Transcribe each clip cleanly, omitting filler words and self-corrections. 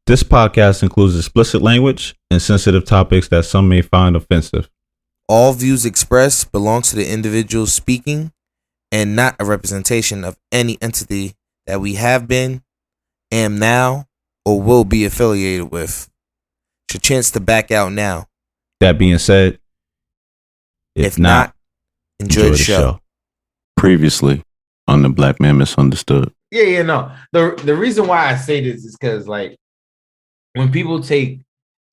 This podcast includes explicit language and sensitive topics that some may find offensive. All views expressed belong to the individual speaking and not a representation of any entity that we have been, am now, or will be affiliated with. It's your chance to back out now. That being said, if not, enjoy the show. Previously on the Black Man Misunderstood. No. The reason why I say this is because, like, when people take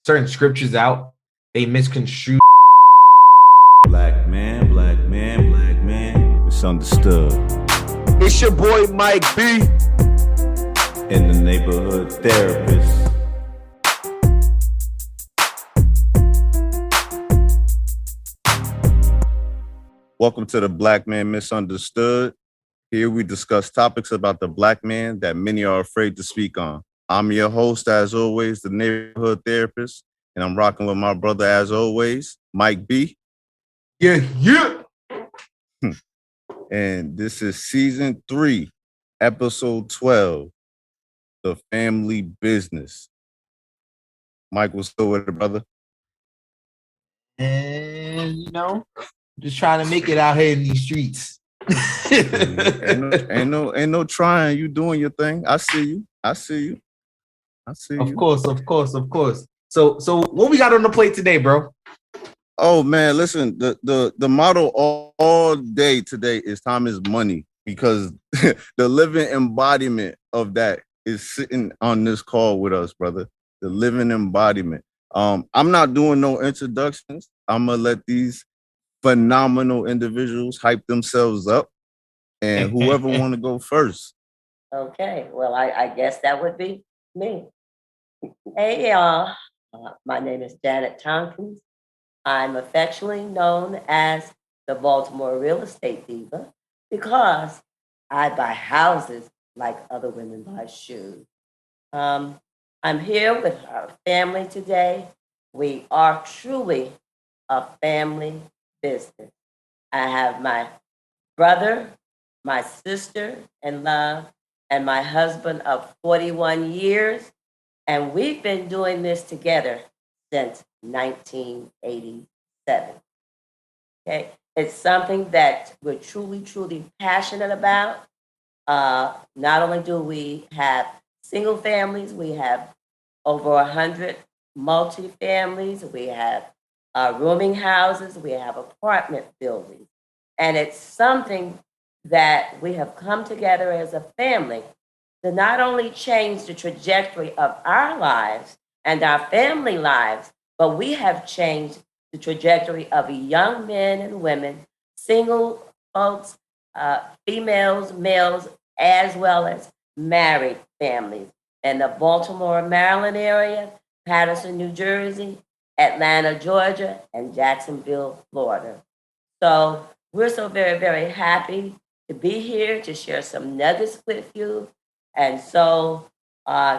certain scriptures out, they misconstrue. Black man misunderstood. It's your boy Mike B. In the neighborhood therapist. Welcome to the Black Man Misunderstood. Here we discuss topics about the Black man that many are afraid to speak on. I'm your host, as always, the neighborhood therapist, and I'm rocking with my brother, as always, Mike B. Yeah. And this is season 3, episode 12, The Family Business. Mike, what's good with it, brother? And, just trying to make it out here in these streets. ain't no trying. You doing your thing. I see you. Of course. So what we got on the plate today, bro? Oh man, listen, the motto all day today is time is money, because the living embodiment of that is sitting on this call with us, brother. The living embodiment. I'm not doing no introductions. I'm gonna let these phenomenal individuals hype themselves up, and whoever want to go first. Okay, well, I guess that would be me. Hey, y'all. My name is Janet Tonkins. I'm affectionately known as the Baltimore Real Estate Diva because I buy houses like other women buy shoes. I'm here with our family today. We are truly a family business. I have my brother, my sister in love, and my husband of 41 years. And we've been doing this together since 1987. Okay, it's something that we're truly passionate about. Not only do we have single families, we have over 100 multi-families, we have rooming houses, we have apartment buildings. And it's something that we have come together as a family to not only change the trajectory of our lives and our family lives, but we have changed the trajectory of young men and women, single folks, females, males, as well as married families in the Baltimore, Maryland area, Patterson, New Jersey, Atlanta, Georgia, and Jacksonville, Florida. So we're so very happy to be here to share some nuggets with you. And so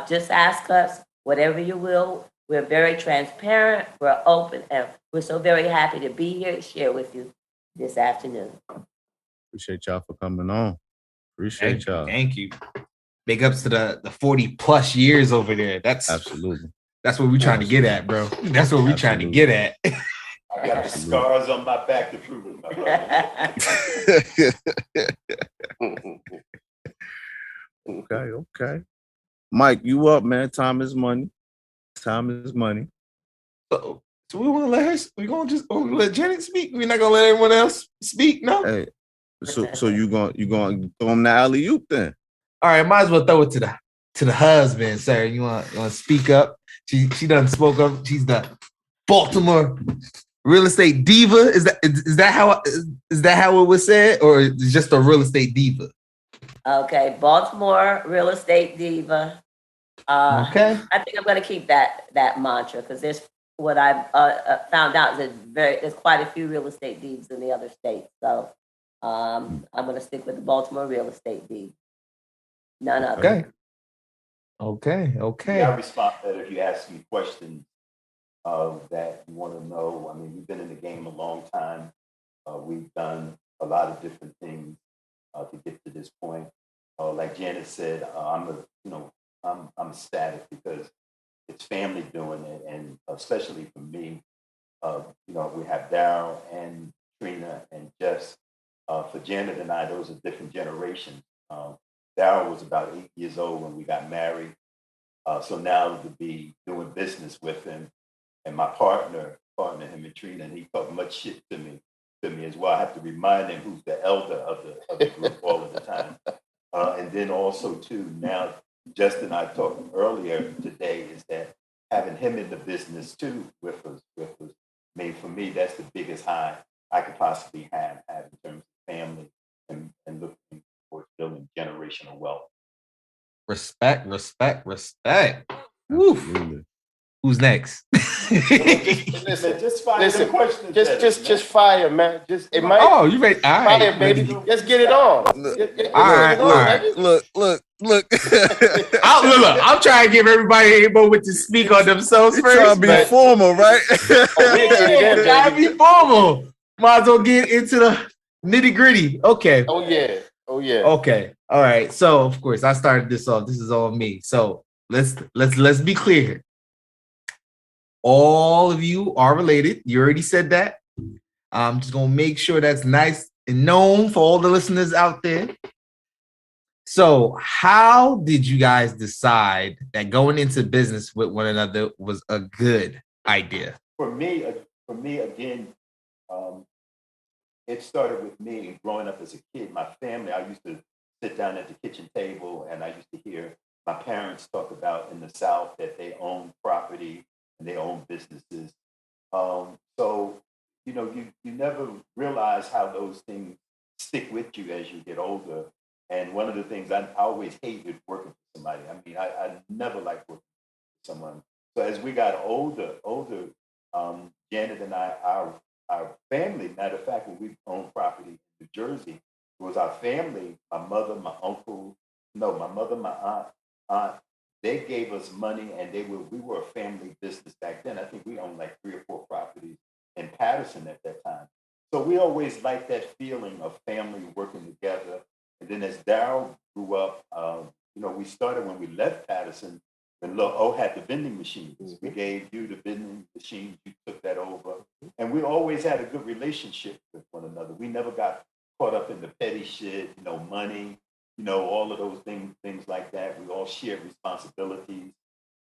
just ask us whatever you will. We're very transparent, we're open, and we're so very happy to be here to share with you this afternoon. Appreciate y'all for coming on. Appreciate y'all. Thank you. Big ups to the 40 plus years over there. Absolutely. That's what we're trying to get at, bro. That's what we're trying to get at. I got the scars on my back to prove it, my brother. Okay. Mike, you up, man. Time is money. So we want to let her. We're gonna let Janet speak. We're not gonna let everyone else speak. No. Hey, so you gonna throw him the alley oop then? All right, might as well throw it to the husband, sir. You want to speak up? She done spoke up. She's the Baltimore Real Estate Diva. Is that how it was said, or is it just a real estate diva? Okay, Baltimore Real Estate Diva. Okay. I think I'm going to keep that mantra because there's what I've found out is there's quite a few real estate divas in the other states. So I'm going to stick with the Baltimore Real Estate Diva. None other. Okay. I respond better if you ask me questions that you want to know. I mean, we've been in the game a long time. We've done a lot of different things to get to this point. Like Janet said, I'm ecstatic because it's family doing it, and especially for me, we have Daryl and Trina and Jess. For Janet and I, those are different generations. Daryl was about 8 years old when we got married. So now to be doing business with him, and my partner him and Trina, and he talked much shit to me as well. I have to remind him who's the elder of the group all of the time. And then also too, now Justin and I talked earlier today is that having him in the business too with us. I mean, for me, that's the biggest high I could possibly have in terms of family and looking towards building generational wealth. Respect. Woo. Who's next? Just fire the questions. Just fire, man. It might. Oh, you ready? All right, fire, baby. Let's get it on. All right. Look. I'm trying to give everybody a moment to speak on themselves first. Trying to be formal, right? Trying to be formal. Might as well get into the nitty gritty. Okay. Oh yeah. Okay. All right. So of course I started this off. This is all me. So let's be clear here. All of you are related. You already said that. I'm just gonna make sure that's nice and known for all the listeners out there. So how did you guys decide that going into business with one another was a good idea? For me again, it started with me growing up as a kid. My family, I used to sit down at the kitchen table and I used to hear my parents talk about in the South that they own property and they own businesses. So, you never realize how those things stick with you as you get older. And one of the things I always hated working for somebody. I mean, I never liked working for someone. So as we got older, Janet and I, our family, matter of fact, when we owned property in New Jersey, it was our family, my mother, my aunt, they gave us money and we were a family business back then. I think we owned like 3 or 4 properties in Patterson at that time. So we always liked that feeling of family working together. And then as Daryl grew up, we started when we left Patterson, when Lil O had the vending machines. Mm-hmm. We gave you the vending machines, you took that over. And we always had a good relationship with one another. We never got caught up in the petty shit, money, all of those things like that. We all shared responsibilities.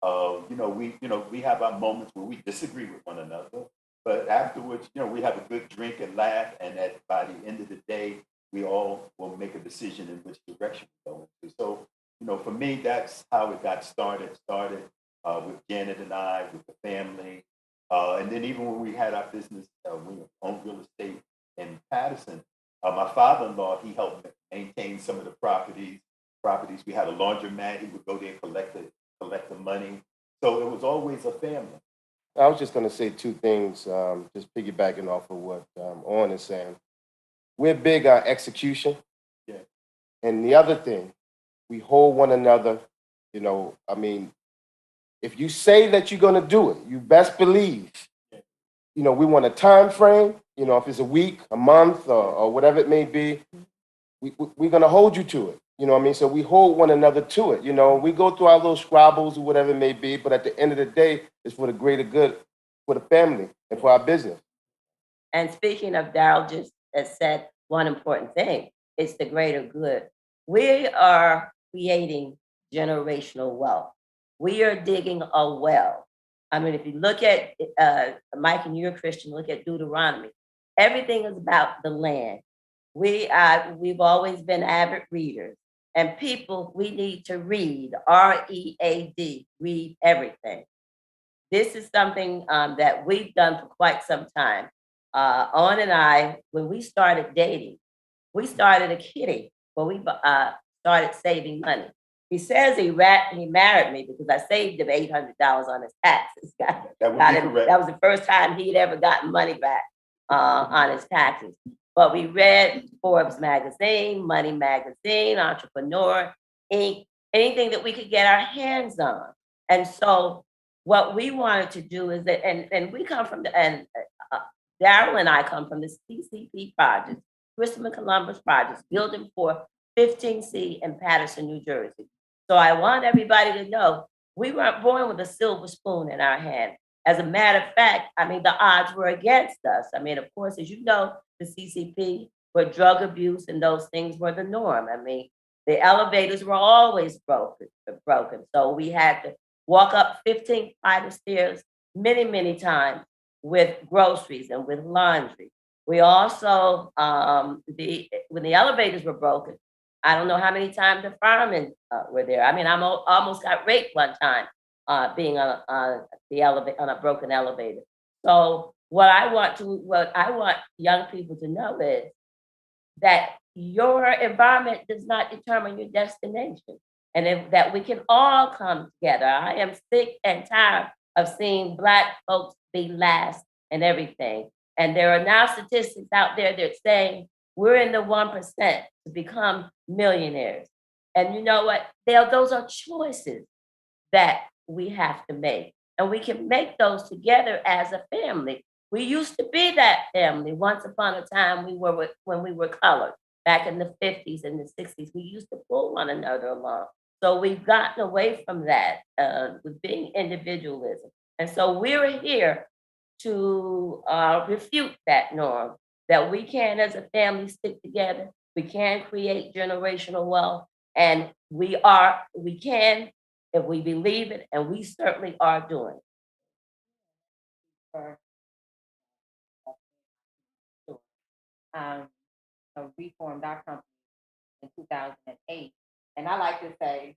We have our moments where we disagree with one another, but afterwards, we have a good drink and laugh, and by the end of the day, we all will make a decision in which direction we're going to. So, for me, that's how it got started with Janet and I, with the family. And then even when we had our business, we owned real estate in Patterson, my father-in-law, he helped maintain some of the properties. We had a laundromat. He would go there and collect the money. So it was always a family. I was just going to say 2 things, just piggybacking off of what Owen is saying. We're big on execution. Yeah. And the other thing, we hold one another, if you say that you're going to do it, you best believe, we want a time frame, if it's a week, a month, or whatever it may be, we're going to hold you to it. So we hold one another to it. We go through our little squabbles or whatever it may be, but at the end of the day, it's for the greater good, for the family and for our business. And speaking of, Daryl just has said one important thing. It's the greater good. We are creating generational wealth. We are digging a well. I mean, if you look at, Mike, and you're a Christian, look at Deuteronomy. Everything is about the land. We've always been avid readers. And people, we need to read, READ, read everything. This is something that we've done for quite some time. Owen and I, when we started dating, we started a kitty, but we started saving money. He says he married me because I saved him $800 on his taxes. That was the first time he'd ever gotten money back on his taxes. But we read Forbes magazine, Money magazine, Entrepreneur, Inc., anything that we could get our hands on. And so what we wanted to do is that, and we come from Daryl and I come from the CCP project, Christopher Columbus projects, building for 15C in Patterson, New Jersey. So I want everybody to know We weren't born with a silver spoon in our hand. As a matter of fact, I mean, the odds were against us. I mean, of course, as you know, the CCP, where drug abuse and those things were the norm. I mean, the elevators were always broken. So we had to walk up 15 flight of stairs many, many times with groceries and with laundry. We also, when the elevators were broken, I don't know how many times the firemen were there. I mean, almost got raped one time being on the elevator, on a broken elevator. So what I want young people to know is that your environment does not determine your destination, and that we can all come together. I am sick and tired of seeing Black folks be last in everything. And there are now statistics out there that saying we're in the 1% to become millionaires. And you know what? Those are choices that we have to make. And we can make those together as a family. We used to be that family once upon a time when we were colored, back in the 50s and the 60s. We used to pull one another along. So we've gotten away from that with being individualism. And so we're here to refute that norm, that we can, as a family, stick together. We can create generational wealth, and we can, if we believe it, and we certainly are doing it. Reformed our company in 2008. And I like to say,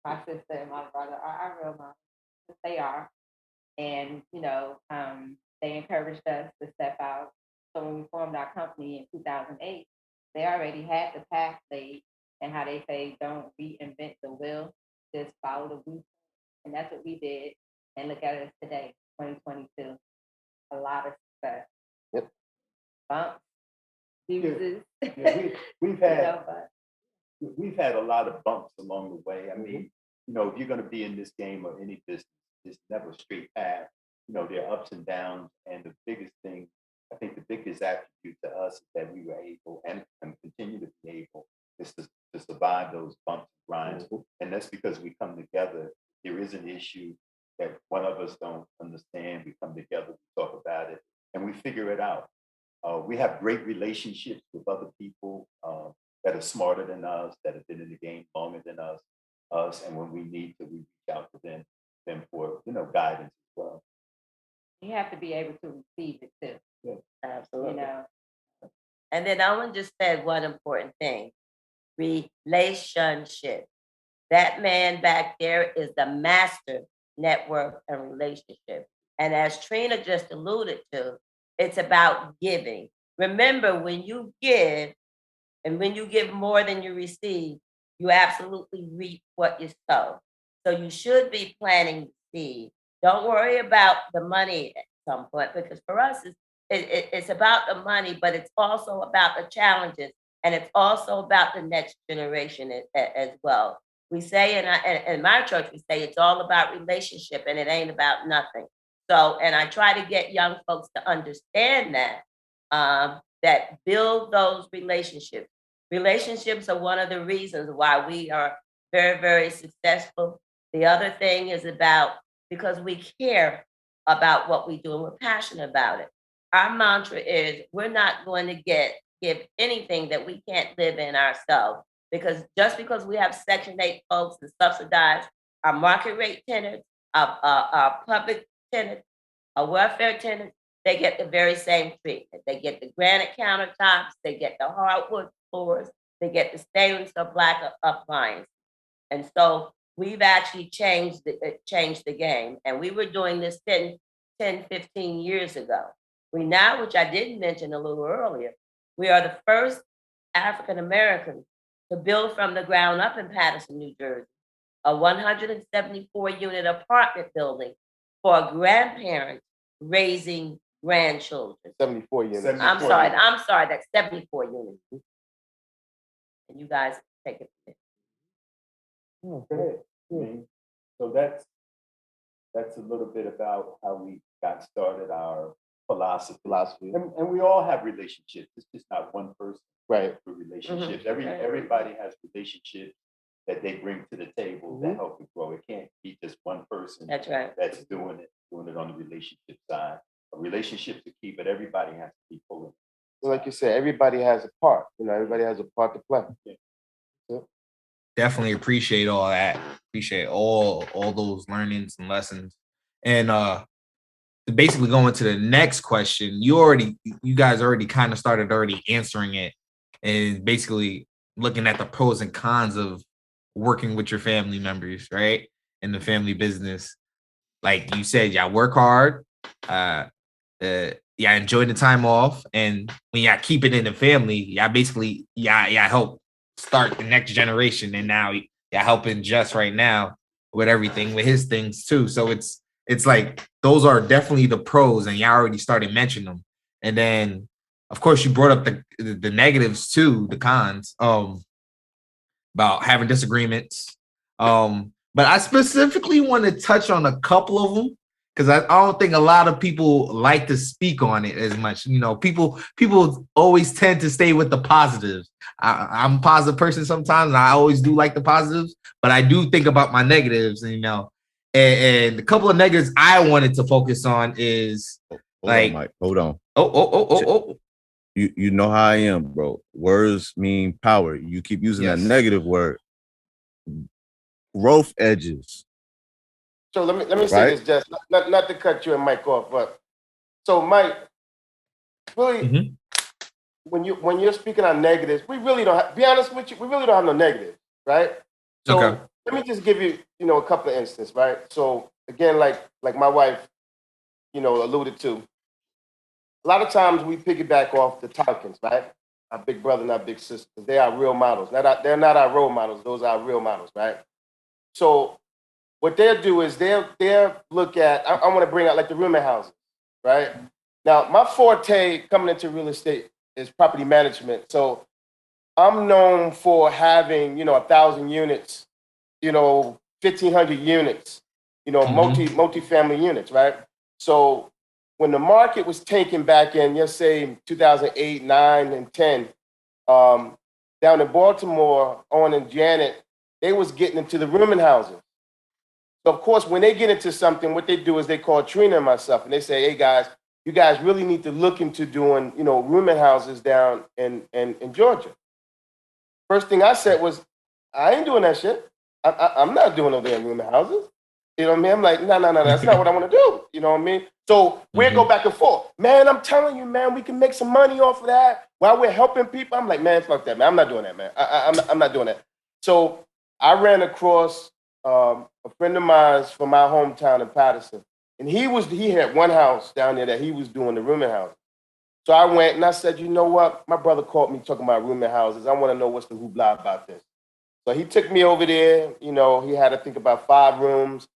my sister and my brother are our real moms. They are. And, they encouraged us to step out. So when we formed our company in 2008, they already had the path laid, and how they say, don't reinvent the wheel, just follow the blueprint. And that's what we did. And look at us today, 2022. A lot of success. Yep. Bumps, bruises. Yeah, we've had we've had a lot of bumps along the way. I mean, if you're going to be in this game or any business, it's never a straight path. There are ups and downs, and the biggest thing, I think, the biggest attribute to us is that we were able and continue to be able is to survive those bumps and grinds, and that's because we come together. There is an issue that one of us don't understand. We come together, we talk about it, and we figure it out. We have great relationships with other people that are smarter than us, that have been in the game longer than us, and when we need to, we reach out to them for guidance as well. You have to be able to receive it too. Yeah. Absolutely. And then Owen just said one important thing: relationship. That man back there is the master network and relationship. And as Trina just alluded to, it's about giving. Remember, when you give, and when you give more than you receive, you absolutely reap what you sow. So you should be planting seed. Don't worry about the money at some point, because for us, it's about the money, but it's also about the challenges, and it's also about the next generation as well. We say in my church, we say it's all about relationship, and it ain't about nothing. So, and I try to get young folks to understand that build those relationships. Relationships are one of the reasons why we are very, very successful. The other thing is because we care about what we do and we're passionate about it. Our mantra is we're not going to give anything that we can't live in ourselves, because just because we have Section 8 folks and subsidize our market rate tenants, our public tenants, our welfare tenants, they get the very same treatment. They get the granite countertops, they get the hardwood floors, they get the stainless or black appliances. And so we've actually changed the game. And we were doing this 10, 15 years ago. We now, which I didn't mention a little earlier, we are the first African Americans to build from the ground up in Paterson, New Jersey, a 174-unit apartment building for grandparents raising grandchildren. 74 units. I'm sorry, that's 74 units. And you guys take it from there. Okay. So that's a little bit about how we got started, our philosophy. And we all have relationships. It's just not one person. Right. Relationships. Mhm. Everybody has relationships that they bring to the table that help it grow. It can't be just one person That's right. that's doing it on the relationship side. A relationship to keep, but everybody has to be pulling. Like you said, everybody has a part. Everybody has a part to play. Yeah. Definitely appreciate all that. Appreciate all those learnings and lessons. And basically going to the next question, you guys already kind of started already answering it, and basically looking at the pros and cons of working with your family members, right? In the family business. Like you said, y'all work hard. Y'all enjoy the time off, and when y'all keep it in the family, y'all basically y'all help start the next generation, and now y'all helping just right now with everything with his things too. So it's like those are definitely the pros, and y'all already started mentioning them. And then of course you brought up the negatives too, the cons, about having disagreements. But I specifically want to touch on a couple of them because I don't think a lot of people like to speak on it as much. People always tend to stay with the positives. I'm a positive person sometimes, and I always do like the positives, but I do think about my negatives, and a couple of negatives I wanted to focus on is Hold on, Mike. Hold on. Oh. You know how I am, bro. Words mean power. You keep using a negative word. Growth edges. So let me say this, Jess, not to cut you and Mike off, but so Mike, really, when you're speaking on negatives, we really don't have, be honest with you, we really don't have no negatives, right? So let me just give you, a couple of instances, right? So again, like my wife, alluded to, a lot of times we piggyback off the Tonkins, right? Our big brother and our big sister. They are real models. They're not our role models. Those are our real models, right? So what they'll do is they'll look at, I want to bring out like the rooming houses, right? Now, my forte coming into real estate is property management. So I'm known for having, 1,000 units, 1,500 units, multi-family units, right? So when the market was taken back in, let's say 2008, 9, and 10, down in Baltimore, Owen and Janet, they was getting into the rooming houses. So of course, when they get into something, what they do is they call Trina and myself, and they say, "Hey guys, you guys really need to look into doing, rooming houses down in Georgia." First thing I said was, "I ain't doing that shit. I'm not doing no damn rooming houses." You know what I mean? I'm like, no, that's not what I want to do. You know what I mean? So we go back and forth. Man, I'm telling you, man, we can make some money off of that while we're helping people. I'm like, man, fuck that, man. I'm not doing that, man. I'm not doing that. So I ran across a friend of mine from my hometown in Patterson, and he had one house down there that he was doing the rooming house. So I went and I said, you know what? My brother called me talking about rooming houses. I want to know what's the hoopla about this. So he took me over there. He had to think about 5 rooms.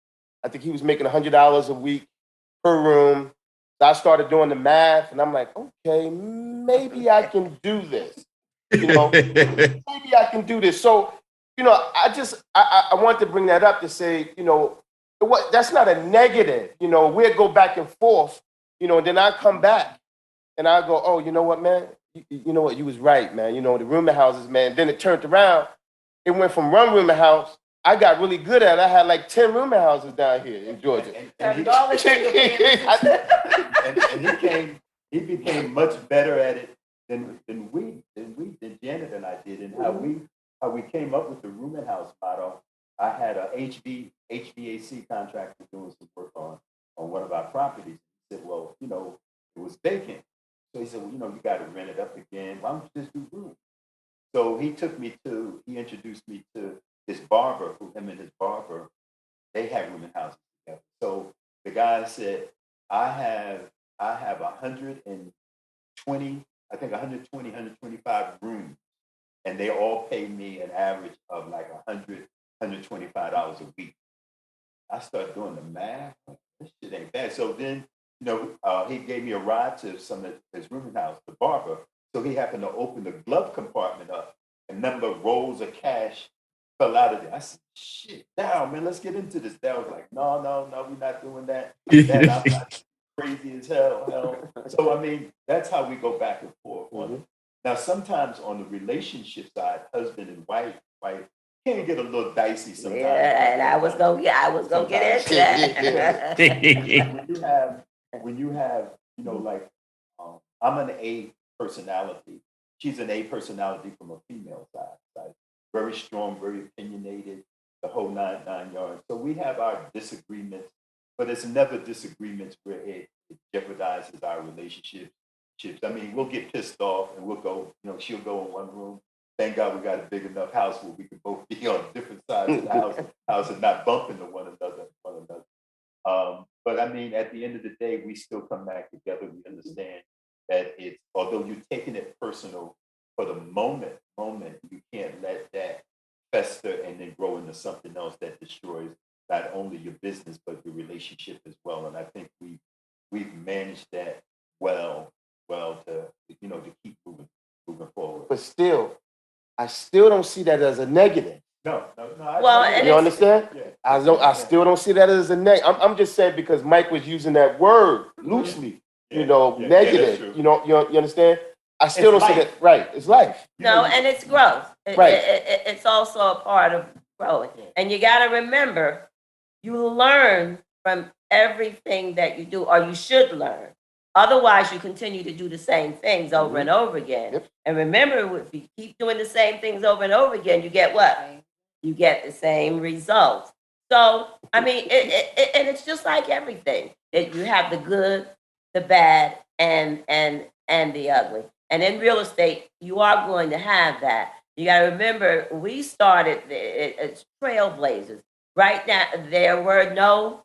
I think he was making $100 a week per room. So I started doing the math, and I'm like, okay, maybe I can do this. Maybe I can do this. So, I want to bring that up to say, that's not a negative. We'll go back and forth, and then I come back and I go, oh, you know what, man? You know what? You was right, man. The rooming houses, man. Then it turned around. It went from one rooming house. I got really good at it. I had like 10 rooming houses down here in Georgia. He became much better at it than Janet and I did, and how we came up with the rooming house model. I had a HVAC contractor doing some work on one of our properties. He said, well, it was vacant. So he said, well, you got to rent it up again. Why don't you just do rooms? So he introduced me to his barber, him and his barber, they have rooming houses together. So the guy said, I have 125 rooms, and they all pay me an average of like $125 a week. I started doing the math. This shit ain't bad. So then, he gave me a ride to some of his rooming house, the barber. So he happened to open the glove compartment up, and a number of rolls of cash fell out of there. I said, shit, down, man, let's get into this. Dad was like, no, we're not doing that. Dad, I'm not crazy as hell. So, I mean, that's how we go back and forth. Now, sometimes on the relationship side, husband and wife, can get a little dicey sometimes. Yeah, and I was gonna get into that. when you have, like, I'm an A personality. She's an A personality from a female side, right? Very strong, very opinionated, the whole nine yards. So we have our disagreements, but it's never disagreements where it jeopardizes our relationships. I mean, we'll get pissed off and we'll go, she'll go in one room. Thank God we got a big enough house where we can both be on different sides of the house and not bump into one another. But I mean, at the end of the day, we still come back together. We understand that although you're taking it personal for the moment, you can't let that fester and then grow into something else that destroys not only your business, but your relationship as well. And I think we've managed that well to keep moving forward. But still, I still don't see that as a negative. No. Well, You understand? Yeah. I still don't see that as a negative. I'm just saying because Mike was using that word loosely, negative. Yeah, You understand? I still It's don't see life. that. Right, it's life. No, and it's growth. Right. It's also a part of growing. And you got to remember, you learn from everything that you do, or you should learn. Otherwise, you continue to do the same things over and over again. Yep. And remember, if you keep doing the same things over and over again, you get what? You get the same results. So, I mean, and it's just like everything. You have the good, the bad, and the ugly. And in real estate, you are going to have that. You got to remember, we started it's trailblazers. Right now, there were no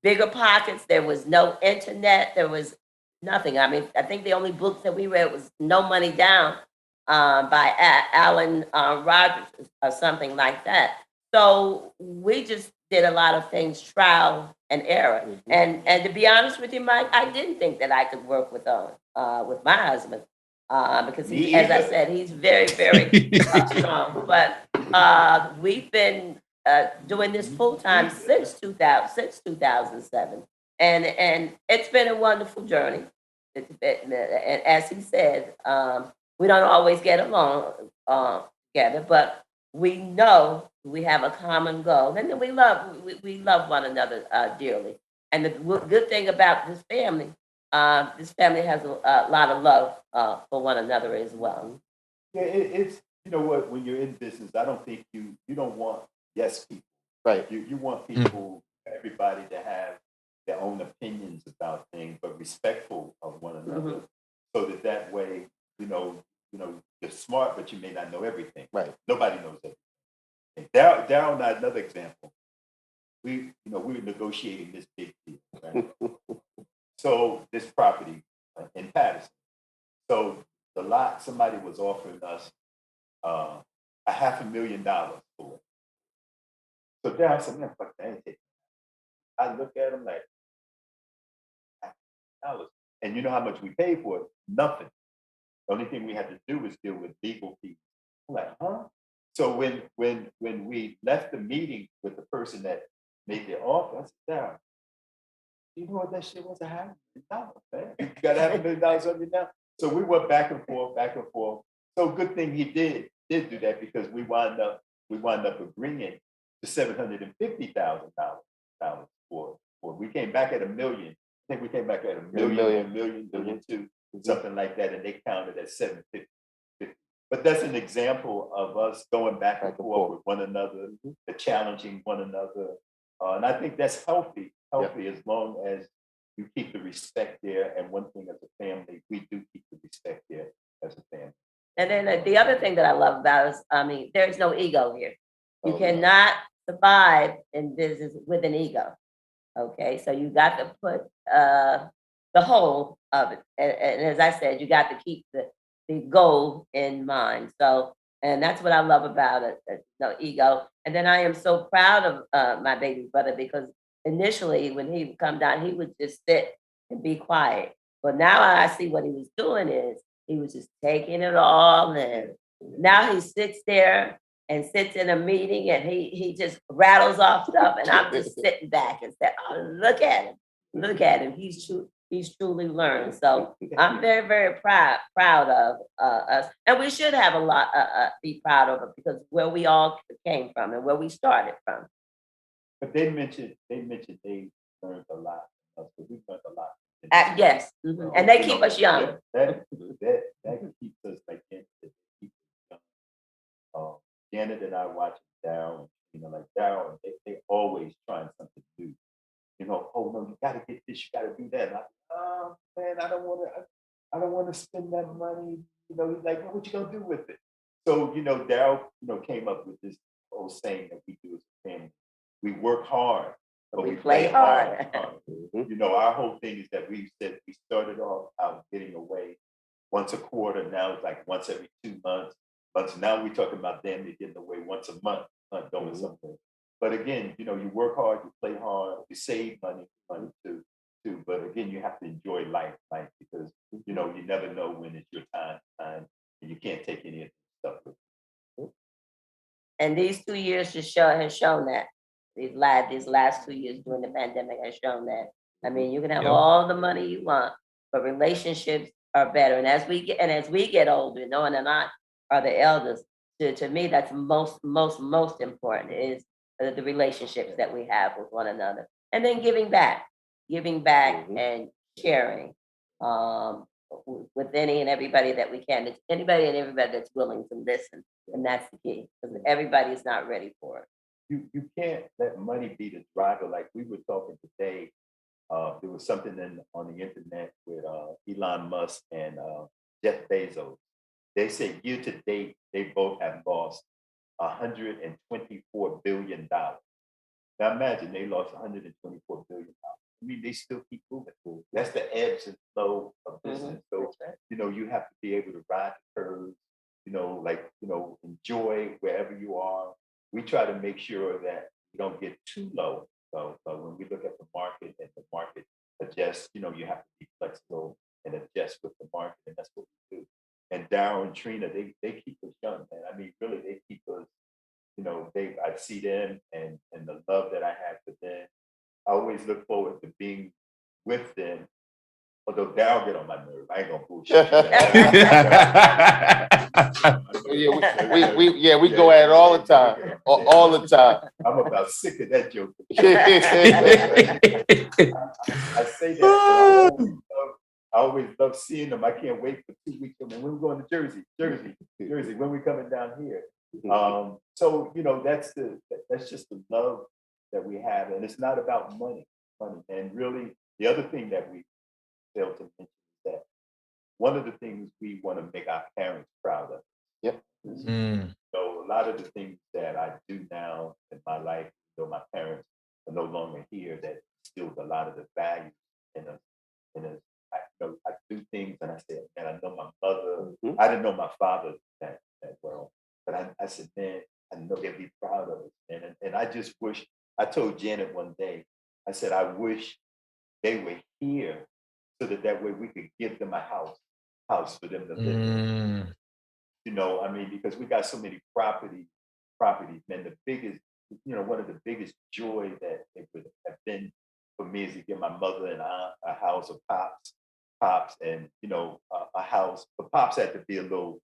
bigger pockets. There was no internet. There was nothing. I mean, I think the only books that we read was No Money Down by Alan Rogers or something like that. So we just did a lot of things, trial and error. And to be honest with you, Mike, I didn't think that I could work with my husband because as I said, he's very, very strong. But we've been doing this full time since 2007, and it's been a wonderful journey. And as he said, we don't always get along together, but we know we have a common goal, and then we love one another dearly. And the good thing about this family has a lot of love for one another as well. Yeah, it's what, when you're in business, I don't think you don't want yes people. Right. You want people, everybody to have their own opinions about things, but respectful of one another, so that way, you're smart, but you may not know everything. Right. Nobody knows everything. Down another example. We were negotiating this big deal, right? So this property in Patterson. So the lot, somebody was offering us $500,000 for it. So Darren said, man, fuck that. I look at him like, $500,000. And you know how much we paid for it? Nothing. The only thing we had to do was deal with legal fees. I'm like, huh? So when we left the meeting with the person that made the offer, I said, Darren, you know what that shit was? $500,000, man. You got $500,000 on you now. So we went back and forth. So good thing he did do that, because we wound up agreeing to $750,000 for. We came back at $1 million. I think we came back at $1 million two, something like that, and they counted at $750,000. But that's an example of us going back and forth with one another, challenging one another, and I think that's healthy. As long as you keep the respect there. And one thing as a family, we do keep the respect there as a family. And then the other thing that I love about is, I mean, there's no ego here. You cannot survive in business with an ego. Okay, so you got to put the whole of it, and as I said, you got to keep the goal in mind. So, and that's what I love about it. No ego. And then I am so proud of my baby brother, because initially when he would come down, he would just sit and be quiet. But now I see what he was doing is he was just taking it all in. Now he sits there and sits in a meeting and he just rattles off stuff, and I'm just sitting back and say, oh, look at him. He's he's truly learned. So I'm very, very proud of us, and we should have a lot be proud of it because where we all came from and where we started from. But they mentioned they learned a lot. But we learned a lot. Yes, and they keep us young. That keeps us like that. Keeps us young. Janet and I watch Daryl, like Daryl, they always trying something new. Oh no, you gotta get this, you gotta do that. And oh man, I don't want to spend that money. He's like, well, what you gonna do with it? So Daryl, came up with this whole saying that we do as a family. We work hard, but we play hard. Our whole thing is that we said we started off out getting away once a quarter. Now it's like once every 2 months. But now we're talking about them getting away once a month, doing something. But again, you work hard, you play hard, you save money too. But again, you have to enjoy life, because you never know when it's your time, and you can't take any of this stuff with you. And these 2 years has shown that. These last 2 years during the pandemic has shown that. I mean, you can have all the money you want, but relationships are better. And as we get older, and I are the elders. To me, that's most important is the relationships that we have with one another, and then giving back and sharing with any and everybody that we can. It's anybody and everybody that's willing to listen, and that's the key because everybody is not ready for it. You can't let money be the driver. Like we were talking today, there was something on the internet with Elon Musk and Jeff Bezos. They say year to date, they both have lost $124 billion. Now imagine they lost $124 billion. I mean, they still keep moving. That's the ebbs and flow of business. So, you have to be able to ride the curves, enjoy wherever you are. We try to make sure that you don't get too low. So when we look at the market and the market adjusts, you have to be flexible and adjust with the market. And that's what we do. And Daryl and Trina, they keep us young, man. I mean, really, they keep us, I see them and the love that I have for them. I always look forward to being with them. Although Daryl get on my nerve, I ain't gonna bullshit. We go at it all the time, all the time. I'm about sick of that joke. I say that. I always love seeing them. I can't wait for 2 weeks. When we're going to Jersey, when we're coming down here. So that's just the love that we have, and it's not about money. And really, the other thing that we fail to mention is that one of the things we want to make our parents proud of. Yep. So a lot of the things that I do now in my life, though my parents are no longer here, that instilled a lot of the values in us. I do things and I said, man, I know my mother. I didn't know my father that well, but I said, man, I know they'd be proud of us. And I just wish, I told Janet one day, I said, I wish they were here so that way we could give them a house for them to live in. I mean, because we got so many properties, man, the biggest, one of the biggest joy that it would have been for me is to give my mother and aunt a house of pops and a house. But pops had to be a little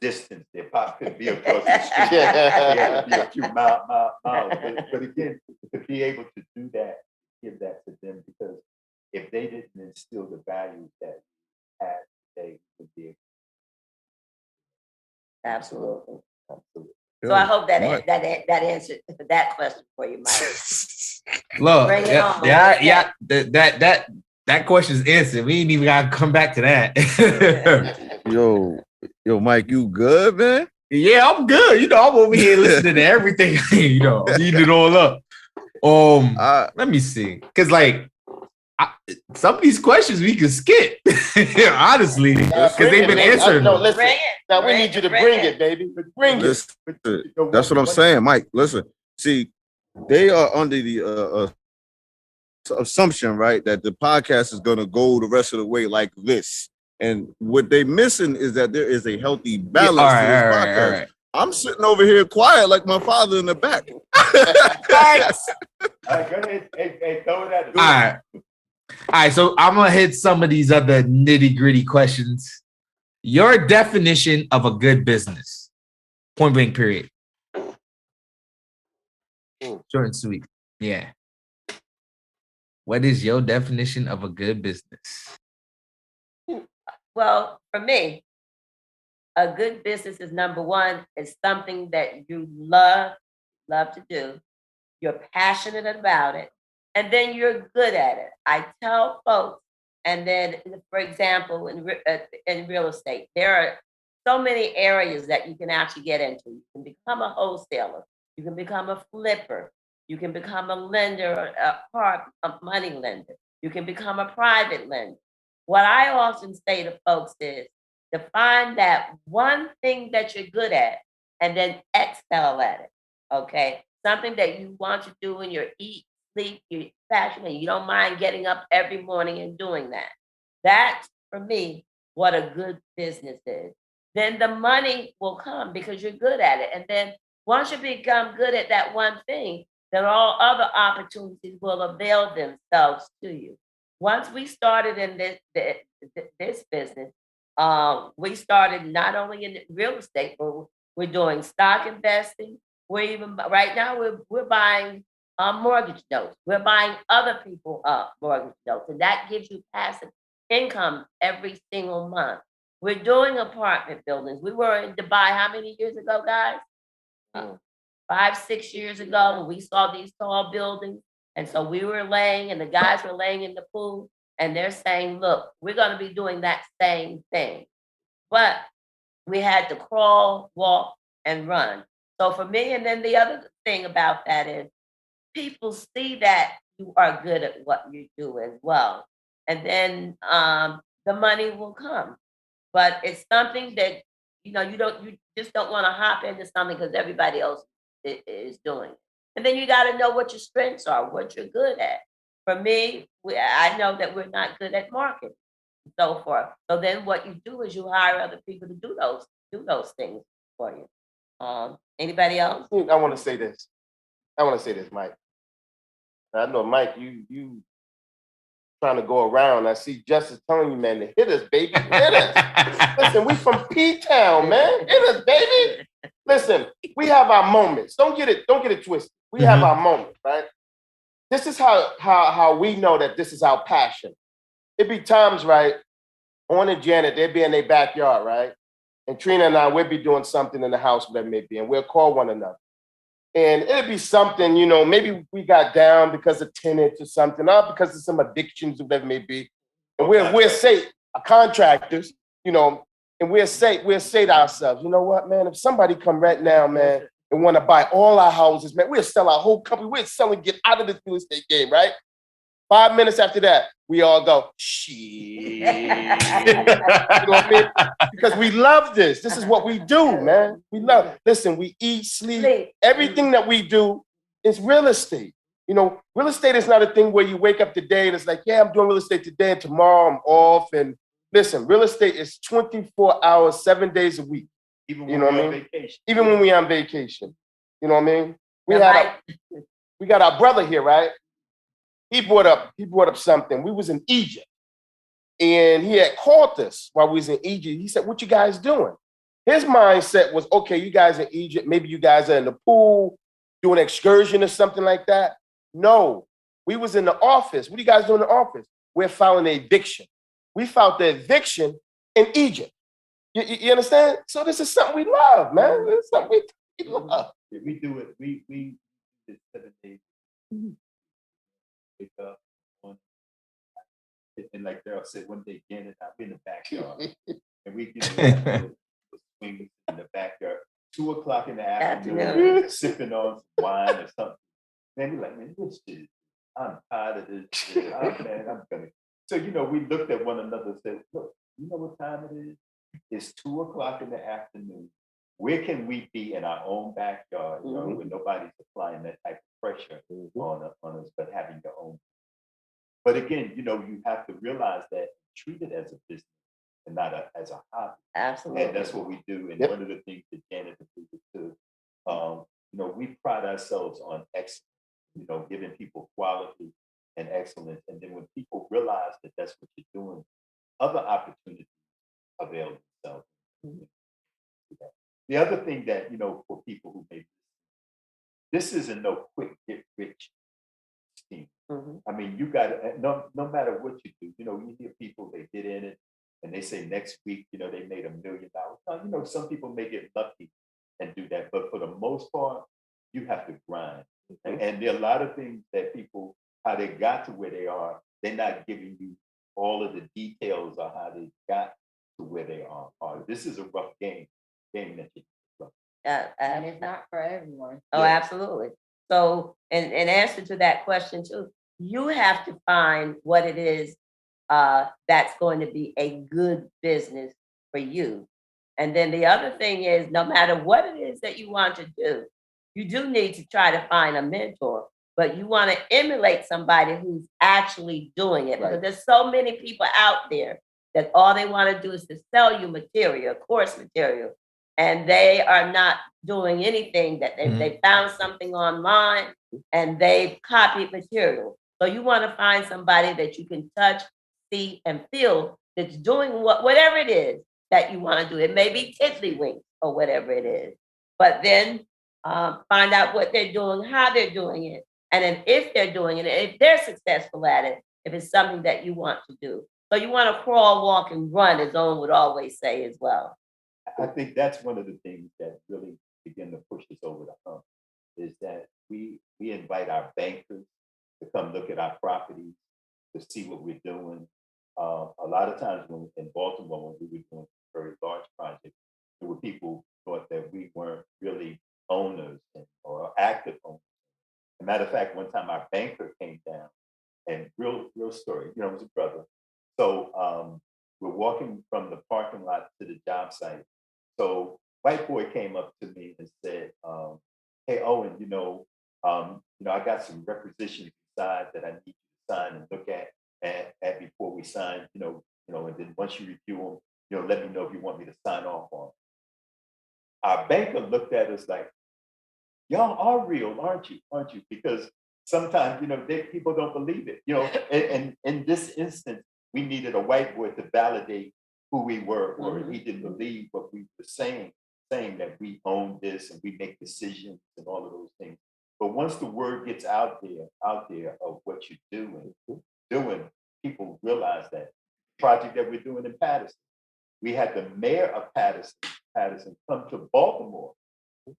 distance there. Pops couldn't be across the street. He had to be a few miles. But again, to be able to do that, give that to them, because if they didn't instill the values that we had today, would be absolutely. So I hope that answered that question for you, Mike. Look, that question's answered. We ain't even gotta come back to that. Yo, Mike, you good, man? Yeah, I'm good. I'm over here listening to everything. I'm eating it all up. Let me see, because some of these questions we can skip, honestly, because they've been answered. No, listen. Now we need you to bring it, baby. Bring it. That's what I'm saying, Mike. Listen, see, they are under the assumption, right, that the podcast is going to go the rest of the way like this. And what they missing is that there is a healthy balance to this podcast. Right. I'm sitting over here quiet like my father in the back. All right, go ahead. Hey, throw it at us. All right. right, so I'm gonna hit some of these other nitty-gritty questions. Your definition of a good business. Point blank period. Short and sweet. Yeah. What is your definition of a good business? Well, for me, a good business is number one, is something that you love to do. You're passionate about it, and then you're good at it. I tell folks, and then, for example, in real estate, there are so many areas that you can actually get into. You can become a wholesaler, you can become a flipper, you can become a lender, a money lender, you can become a private lender. What I often say to folks is to find that one thing that you're good at and then excel at it. Okay. Something that you want to do in your eat, sleep, you're passionate, you don't mind getting up every morning and doing that. That's for me what a good business is. Then the money will come because you're good at it. And then once you become good at that one thing, then all other opportunities will avail themselves to you. Once we started in this business, we started not only in real estate, but we're doing stock investing. We're even right now we're buying mortgage notes. We're buying other people mortgage notes, and that gives you passive income every single month. We're doing apartment buildings. We were in Dubai how many years ago, guys? 5, 6 years ago, when we saw these tall buildings. And so we were laying, and the guys were laying in the pool, and they're saying, look, we're going to be doing that same thing. But we had to crawl, walk, and run. So for me, and then the other thing about that is people see that you are good at what you do as well. And then the money will come. But it's something that, you just don't want to hop into something because everybody else is doing it. And then you got to know what your strengths are, what you're good at. For me, I know that we're not good at marketing and so forth. So then what you do is you hire other people to do those things for you. Anybody else? I want to say this. Mike. I know, Mike, you trying to go around. I see Justice telling you, man, to hit us, baby. Hit us. Listen, we from P-Town, man. Hit us, baby. Listen, we have our moments. Don't get it twisted. We have our moments, right? This is how we know that this is our passion. It be times, right? On and Janet, they'd be in their backyard, right? And Trina and I, we'd be doing something in the house, whatever it may be, and we'll call one another. And it'd be something, maybe we got down because of tenants or something, not because of some addictions or whatever it may be. And we'll say, contractors, and we'll say to ourselves, you know what, man, if somebody come right now, man, and want to buy all our houses, man, we'll sell our whole company. We'll sell and get out of this real estate game, right? 5 minutes after that, we all go, shit. You know what I mean? Because we love this. This is what we do, man. We love. Listen, we eat, sleep. Everything that we do is real estate. Real estate is not a thing where you wake up today and it's like, yeah, I'm doing real estate today and tomorrow I'm off. And listen, real estate is 24 hours, 7 days a week. Even when we're on vacation. Even when we're on vacation. You know what I mean? We got our brother here, right? He brought up something. We was in Egypt, and he had called us while we was in Egypt. He said, "What you guys doing?" His mindset was, "Okay, you guys in Egypt. Maybe you guys are in the pool, doing an excursion or something like that." No, we was in the office. What are you guys doing in the office? We're filing an eviction. We filed the eviction in Egypt. You understand? So this is something we love, man. This is something we love. Yeah, we do it. We did 7 days. Wake up and like Daryl said, one day Janet, I'll be in the backyard and we get swing in the backyard, 2:00 in the afternoon, sipping on some wine or something. Man, we're like, man, this shit, I'm tired of this shit. I'm gonna. So we looked at one another and said, look, you know what time it is? It's 2:00 in the afternoon. Where can we be in our own backyard, where nobody's applying that type of pressure on us, but having your own. But again, you have to realize that treat it as a business and not as a hobby. Absolutely. And that's what we do. And one of the things that Janet alluded to, we pride ourselves on excellence, giving people quality and excellence. And then when people realize that that's what you're doing, other opportunities avail themselves. The other thing that, for people who may, this isn't no quick get rich scheme. I mean, you got to, no matter what you do, you hear people, they get in it and they say next week, they made $1 million. Now, some people may get lucky and do that, but for the most part, you have to grind. And there are a lot of things that people, how they got to where they are, they're not giving you all of the details of how they got to where they are. This is a rough game that you and it's not for everyone. Oh, absolutely. So, in answer to that question too, you have to find what it is that's going to be a good business for you. And then the other thing is, no matter what it is that you want to do, you do need to try to find a mentor, but you want to emulate somebody who's actually doing it. Because there's so many people out there that all they want to do is to sell you material, course material, and they are not doing anything that they found something online and they've copied material. So you want to find somebody that you can touch, see, and feel that's doing whatever it is that you want to do. It may be tiddlywinks or whatever it is, but then find out what they're doing, how they're doing it, and then if they're doing it, if they're successful at it, if it's something that you want to do. So you want to crawl, walk, and run, as Owen would always say as well. I think that's one of the things that really begin to push us over the hump, is that we invite our bankers to come look at our properties, to see what we're doing. A lot of times in Baltimore, when we were doing very large projects, there were people who thought that we weren't really owners or active owners. As a matter of fact, one time our banker came down, and real story, it was a brother. So we're walking from the parking lot to the job site. So white boy came up to me and said, "Hey Owen, I got some requisitions inside that I need you to sign and look at before we sign. And then once you review them, let me know if you want me to sign off on them." Our banker looked at us like, "Y'all are real, aren't you? Because sometimes, people don't believe it. And in this instance, we needed a white boy to validate who we were, or he didn't believe what we were saying that we own this and we make decisions and all of those things. But once the word gets out there of what you're doing, people realize that project that we're doing in Patterson, we had the mayor of Patterson come to Baltimore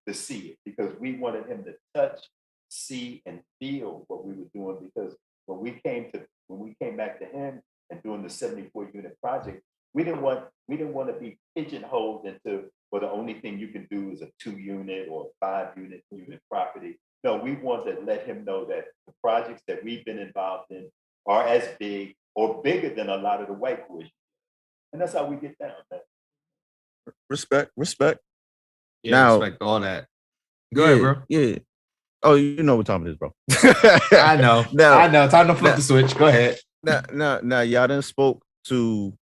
to see it, because we wanted him to touch, see, and feel what we were doing. Because when we came back to him and doing the 74 unit project, we didn't want to be pigeonholed into, well, the only thing you can do is a 2 unit or 5 unit property. No, we want to let him know that the projects that we've been involved in are as big or bigger than a lot of the white boys. And that's how we get down, man. Respect. Yeah, Now, respect all that. Go ahead, bro. Yeah. Oh, you know what time it is, bro. I know. Time to flip the switch. Go ahead. Now, y'all done spoke to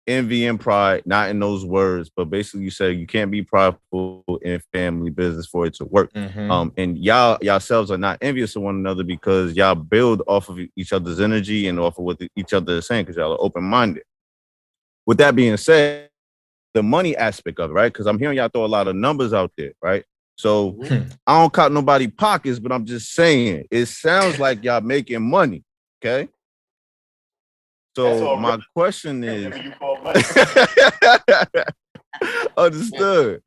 envy and pride, not in those words, but basically you said you can't be prideful in family business for it to work. And yourselves are not envious of one another, because y'all build off of each other's energy and off of what each other is saying, because y'all are open-minded. With that being said, the money aspect of it, right? Because I'm hearing y'all throw a lot of numbers out there, right? So I don't count nobody pockets, but I'm just saying, it sounds like y'all making money, okay? So my question is, understood.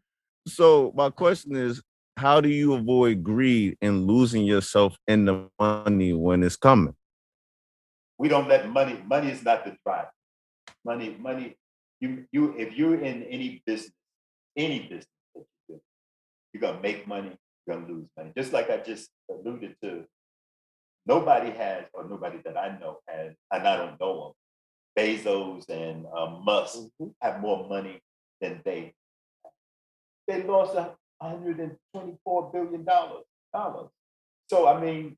So my question is, how do you avoid greed and losing yourself in the money when it's coming? We don't let money is not the driver. Money, you if you're in any business that you do, you're gonna make money, you're gonna lose money. Just like I just alluded to, nobody that I know has, and I don't know them, Bezos and Musk have more money than they lost $124 billion. So I mean,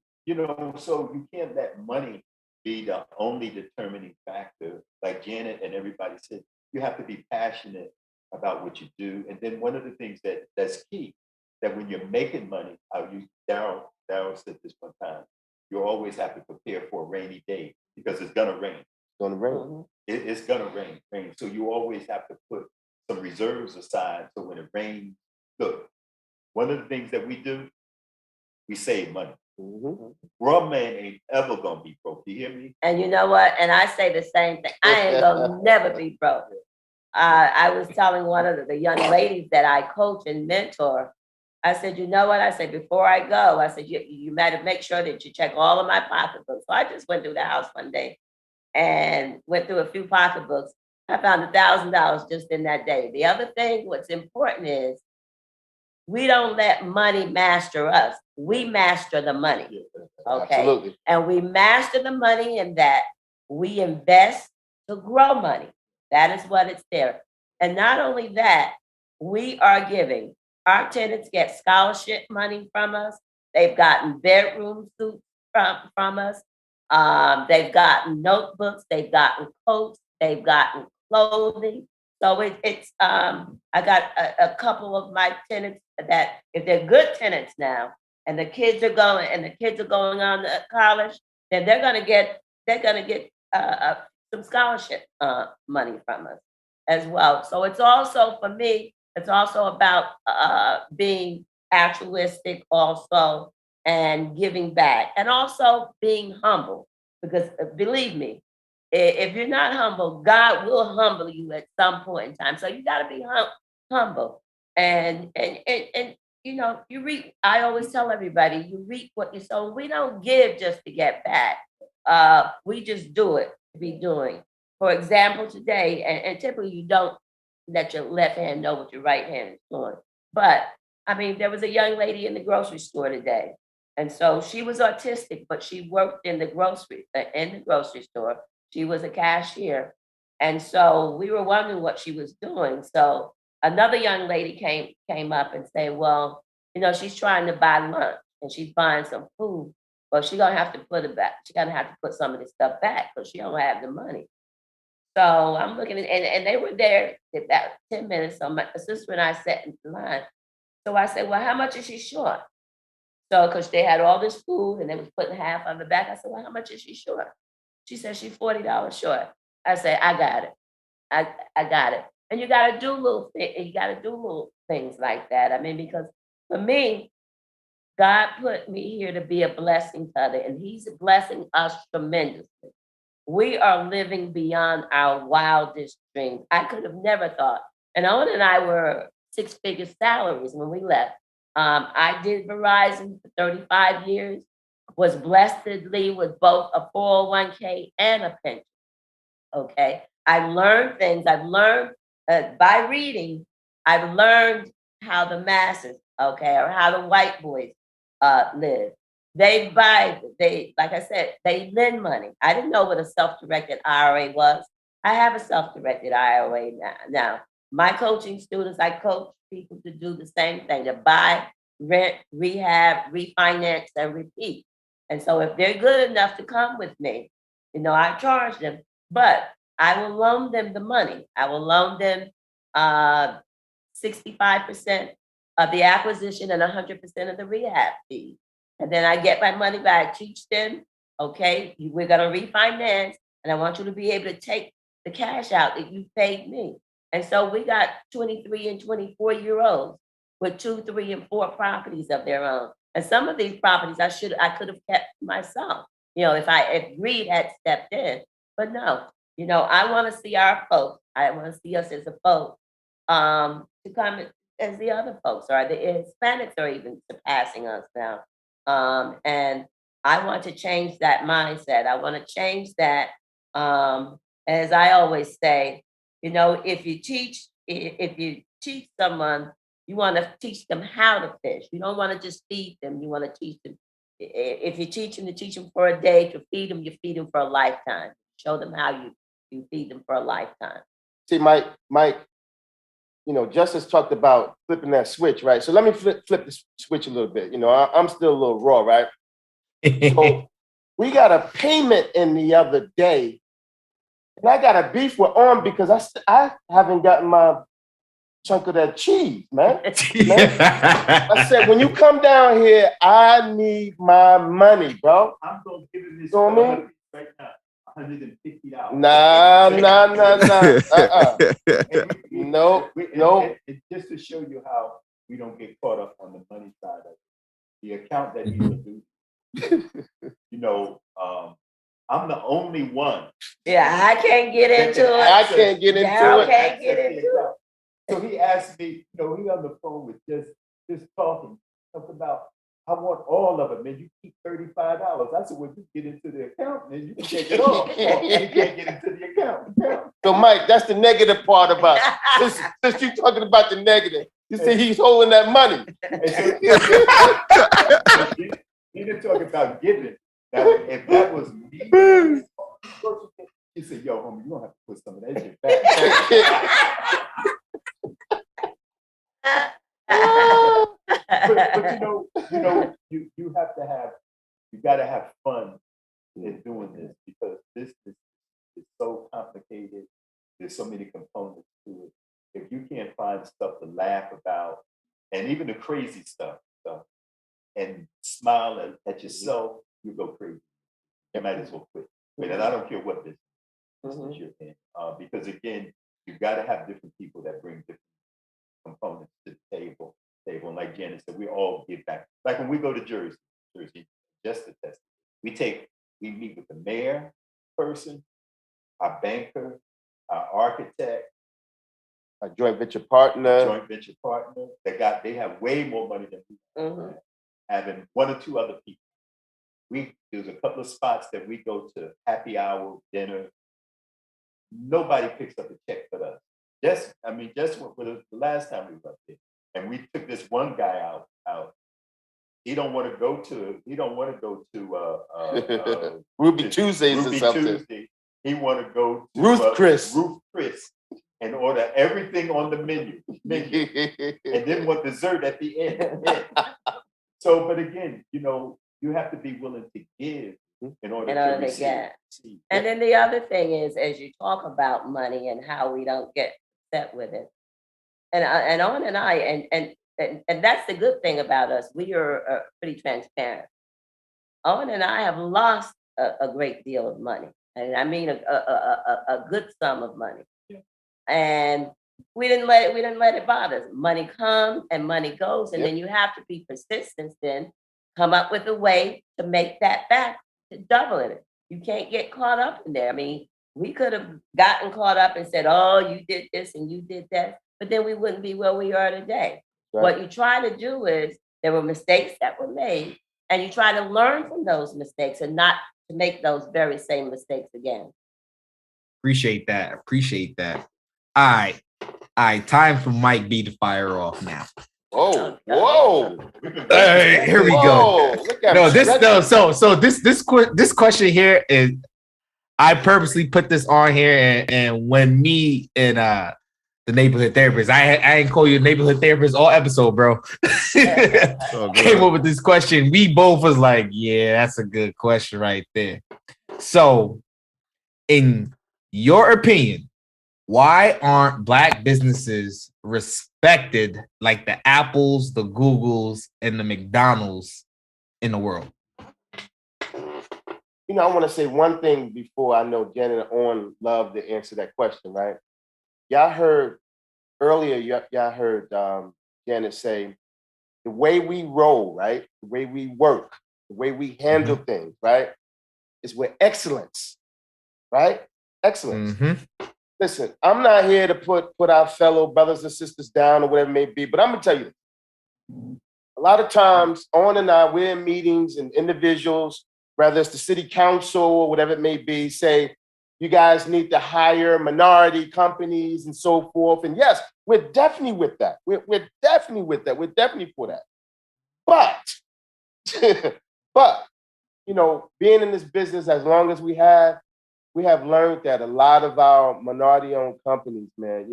so you can't let money be the only determining factor. Like Janet and everybody said, you have to be passionate about what you do. And then one of the things that's key, that when you're making money, Daryl said this one time, you always have to prepare for a rainy day, because it's gonna rain. gonna rain. It's gonna rain. So you always have to put some reserves aside. So when it rains, look, one of the things that we do, we save money. Grown man ain't ever gonna be broke. You hear me? And you know what? And I say the same thing. I ain't gonna never be broke. I was telling one of the young ladies that I coach and mentor, I said, you know what? I said, before I go, I said, you better make sure that you check all of my pocketbooks. So I just went through the house one day and went through a few pocketbooks. I found $1,000 just in that day. The other thing, what's important is we don't let money master us. We master the money. Okay. Absolutely. And we master the money in that we invest to grow money. That is what it's there. And not only that, we are giving. Our tenants get scholarship money from us. They've gotten bedroom suits from us. They've gotten notebooks. They've gotten coats. They've gotten clothing. So it's I got a couple of my tenants that if they're good tenants now, and the kids are going on to college, then they're gonna get some scholarship money from us as well. So it's also, for me, it's also about being altruistic also and giving back and also being humble, because believe me, if you're not humble, God will humble you at some point in time. So you got to be humble and you know, you reap. I always tell everybody, you reap what you sow. We don't give just to get back. We just do it to be doing. For example, today, and typically you don't let your left hand know what your right hand is doing. But I mean, there was a young lady in the grocery store today. And so she was autistic, but she worked in the grocery store. She was a cashier. And so we were wondering what she was doing. So another young lady came up and said, well, you know, she's trying to buy lunch and she's buying some food. Well, she's gonna have to put it back. She's gonna have to put some of this stuff back because she don't have the money. So I'm looking at, and they were there about 10 minutes. So my sister and I sat in the line. So I said, well, how much is she short? So, because they had all this food and they was putting half of it back. I said, well, how much is she short? She said, she's $40 short. I said, I got it. I got it. And you got to do little things like that. I mean, because for me, God put me here to be a blessing to others, and he's blessing us tremendously. We are living beyond our wildest dreams. I could have never thought. And Owen and I were six-figure salaries when we left. I did Verizon for 35 years, was blessedly with both a 401k and a pension. Okay. I learned things. I've learned by reading, I've learned how the masses, okay, or how the white boys live. Like I said, they lend money. I didn't know what a self-directed IRA was. I have a self-directed IRA now. My coaching students, I coach people to do the same thing, to buy, rent, rehab, refinance, and repeat. And so if they're good enough to come with me, you know, I charge them, but I will loan them the money. I will loan them 65% of the acquisition and 100% of the rehab fee. And then I get my money back, teach them, okay, we're gonna refinance, and I want you to be able to take the cash out that you paid me. And so we got 23 and 24-year-olds with 2, 3, and 4 properties of their own. And some of these properties I could have kept myself, you know, if greed had stepped in. But no, you know, I want to see our folks. I want to see us as a folk to come as the other folks are. The Hispanics are even surpassing us now. And I want to change that mindset. I want to change that. As I always say, you know, if you teach someone, you want to teach them how to fish. You don't want to just feed them. You want to teach them. If you teach them for a day, to feed them, you feed them for a lifetime. Show them how you feed them for a lifetime. See, Mike, you know, Justice talked about flipping that switch, right? So let me flip the switch a little bit. You know, I'm still a little raw, right? So we got a payment in the other day, and I got a beef with Arm because I haven't gotten my chunk of that cheese, man. I said, when you come down here, I need my money, bro. I'm gonna give it this You know what I mean? right now. $150. Nah. Nope. Nope. And just to show you how we don't get caught up on the money side of it, the account that he alluded to, I'm the only one. Yeah, I can't get into it. I can't get into Daryl it. can't get into it. So he asked me, he on the phone with just talking about, I want all of it, man. You keep $35. I said, well, you get into the account, man. You can take it all. You can't get into the account. So, Mike, that's the negative part about it. Since you're talking about the negative, you see he's holding that money. He didn't talk about giving. Now, if that was me, he said, yo, homie, you don't have to put some of that shit back. but you have to have, you got to have fun in doing this because this is so complicated. There's so many components to it. If you can't find stuff to laugh about, and even the crazy stuff, and smile at yourself, you go crazy. You might as well quit. And I don't care what this is you're in, because again, you got to have different people that bring different components to the table. And like Janet said, we all give back. Like when we go to Jersey, just to test it, we meet with the mayor person, our banker, our architect, a joint venture partner. They have way more money than we have. Having one or two other people. There's a couple of spots that we go to, happy hour, dinner. Nobody picks up a check but us. Just the last time we were up there. And we took this one guy out. He don't want to go to Ruby Tuesdays or something. Tuesday. He want to go to Ruth Chris and order everything on the menu. And then want dessert at the end. So, but again, you have to be willing to give in order to receive. And then the other thing is, as you talk about money and how we don't get upset with it, and On and I, and that's the good thing about us. We are pretty transparent. On and I have lost a great deal of money, and I mean a good sum of money, and we didn't let it bother us. Money comes and money goes, and then you have to be persistent. Then come up with a way to make that back, to double it. You can't get caught up in there. I mean, we could have gotten caught up and said, "Oh, you did this and you did that," but then we wouldn't be where we are today. Right. What you try to do is there were mistakes that were made, and you try to learn from those mistakes and not to make those very same mistakes again. Appreciate that. All right. Time for Mike B to fire off now. Whoa! Hey, here we go. This question here is, I purposely put this on here, and when me and the neighborhood therapist, I ain't call you a neighborhood therapist all episode, bro. Came up with this question. We both was like, yeah, that's a good question right there. So, in your opinion, why aren't Black businesses respected like the Apples, the Googles, and the McDonald's in the world? I want to say one thing before I know Janet and On love to answer that question, right? Y'all heard earlier, Janet say, the way we roll, right? The way we work, the way we handle things, right? Is with excellence, right? Excellence. Listen, I'm not here to put our fellow brothers and sisters down or whatever it may be, but I'm gonna tell you, a lot of times, On and I, we're in meetings and individuals, whether it's the city council or whatever it may be, say, you guys need to hire minority companies and so forth. And yes, we're definitely with that. We're definitely with that. We're definitely for that. But, being in this business as long as we have learned that a lot of our minority-owned companies, man,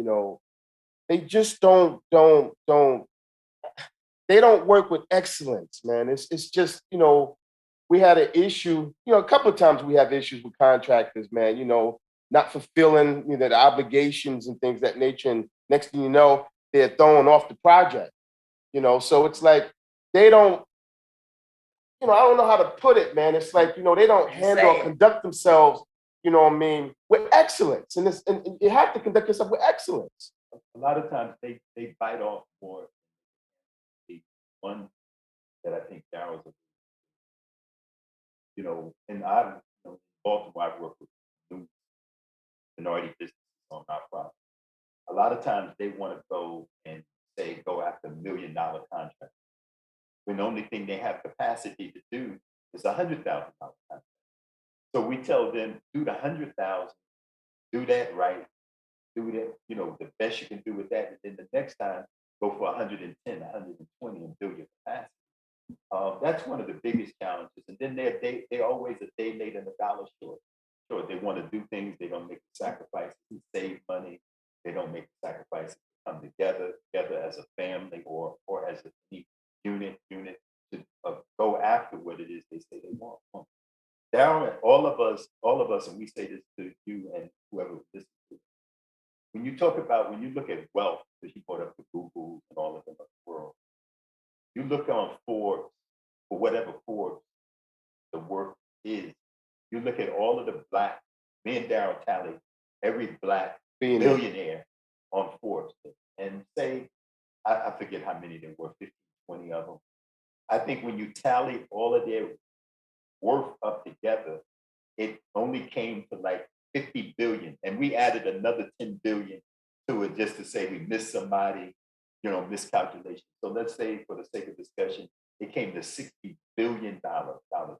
they just don't work with excellence, man. It's just, we had an issue, a couple of times we have issues with contractors, man, not fulfilling, the obligations and things of that nature. And next thing you know, they're thrown off the project, so it's like they don't, I don't know how to put it, man. It's like, they don't handle or conduct themselves, you know what I mean, with excellence. And you have to conduct yourself with excellence. A lot of times they bite off more. The one that I think Daryl's, you know, and in Baltimore, I've worked with new minority businesses on our property. A lot of times they want to go and say, go after $1 million contract, when the only thing they have capacity to do is $100,000 contract. So we tell them, do the 100,000, do that right, do that, you know, the best you can do with that. And then the next time, go for 110, 120 and build your capacity. That's one of the biggest challenges. And then they're always a day late and a dollar short. Sure, they want to do things, they don't make the sacrifices to save money, they don't make the sacrifices to come together as a family or as a unit to go after what it is they say they want. Darren, all of us, and we say this to you and whoever listens to it. When you look at wealth, because you brought up the Googles and all of them in the world, you look on Forbes, for whatever Forbes the work is, you look at all of the black, me and Darren tally every black billionaire on Forbes and say, I forget how many there were, 15, 20 of them. I think when you tally all of their worth up together, it only came to like 50 billion. And we added another 10 billion to it just to say we missed somebody, you know, miscalculation. So let's say for the sake of discussion, it came to $60 billion.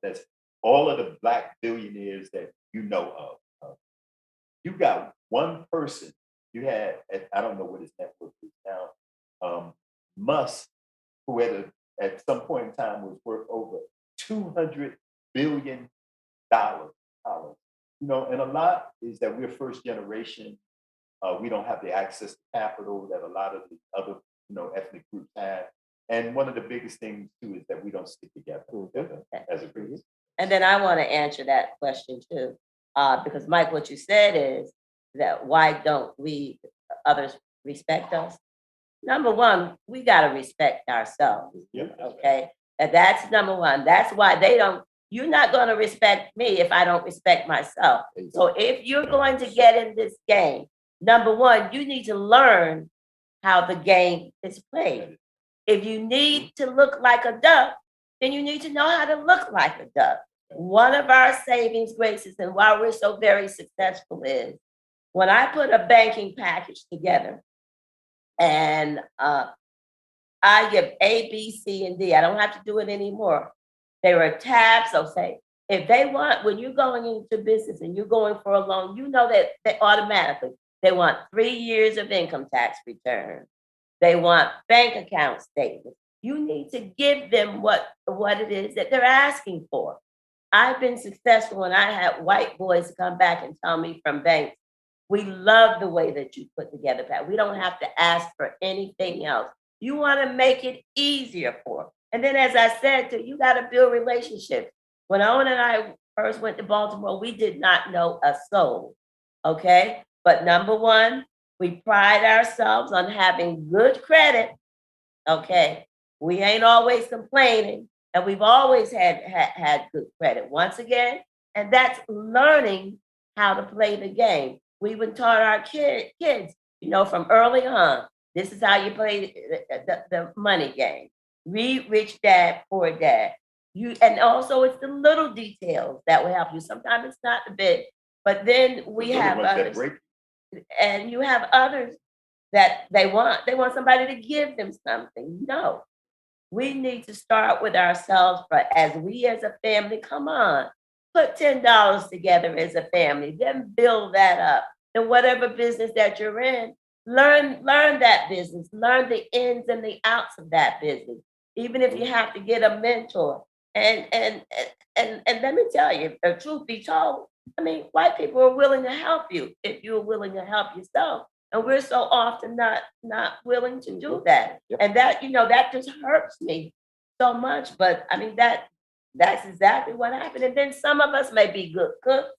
That's all of the black billionaires that you know of. You got one person, you had, I don't know what his net worth is now, Musk, who at some point in time was worth over $200 billion. You know, and a lot is that we're first generation. We don't have the access to capital that a lot of the other, you know, ethnic groups have. And one of the biggest things too is that we don't stick together as a group. And then I want to answer that question too, because Mike, what you said is that why don't others respect us? Number one, we got to respect ourselves. Yeah, okay, and that's number one. That's why you're not going to respect me if I don't respect myself. So if you're going to get in this game, number one, you need to learn how the game is played. If you need to look like a duck, then you need to know how to look like a duck. One of our savings graces, and why we're so very successful, is when I put a banking package together and I give A, B, C, and D. I don't have to do it anymore. There are tabs. So say, if they want, when you're going into business and you're going for a loan, you know that they automatically, they want 3 years of income tax return. They want bank account statements. You need to give them what it is that they're asking for. I've been successful when I had white boys come back and tell me from banks, we love the way that you put together, Pat. We don't have to ask for anything else. You want to make it easier for them. And then, as I said, you got to build relationships. When Owen and I first went to Baltimore, we did not know a soul, okay? But number one, we pride ourselves on having good credit, okay? We ain't always complaining, and we've always had good credit. Once again, and that's learning how to play the game. We even taught our kids, you know, from early on, this is how you play the money game. Read Rich Dad, Poor Dad. And also it's the little details that will help you. Sometimes it's not the big, but then we have others. And you have others that they want somebody to give them something. No, we need to start with ourselves. But as a family, come on, put $10 together as a family, then build that up. And whatever business that you're in, learn that business, learn the ins and the outs of that business. Even if you have to get a mentor. And let me tell you, the truth be told, I mean, white people are willing to help you if you're willing to help yourself. And we're so often not willing to do that. Yep. And that, you know, that just hurts me so much. But I mean, that's exactly what happened. And then some of us may be good cooks,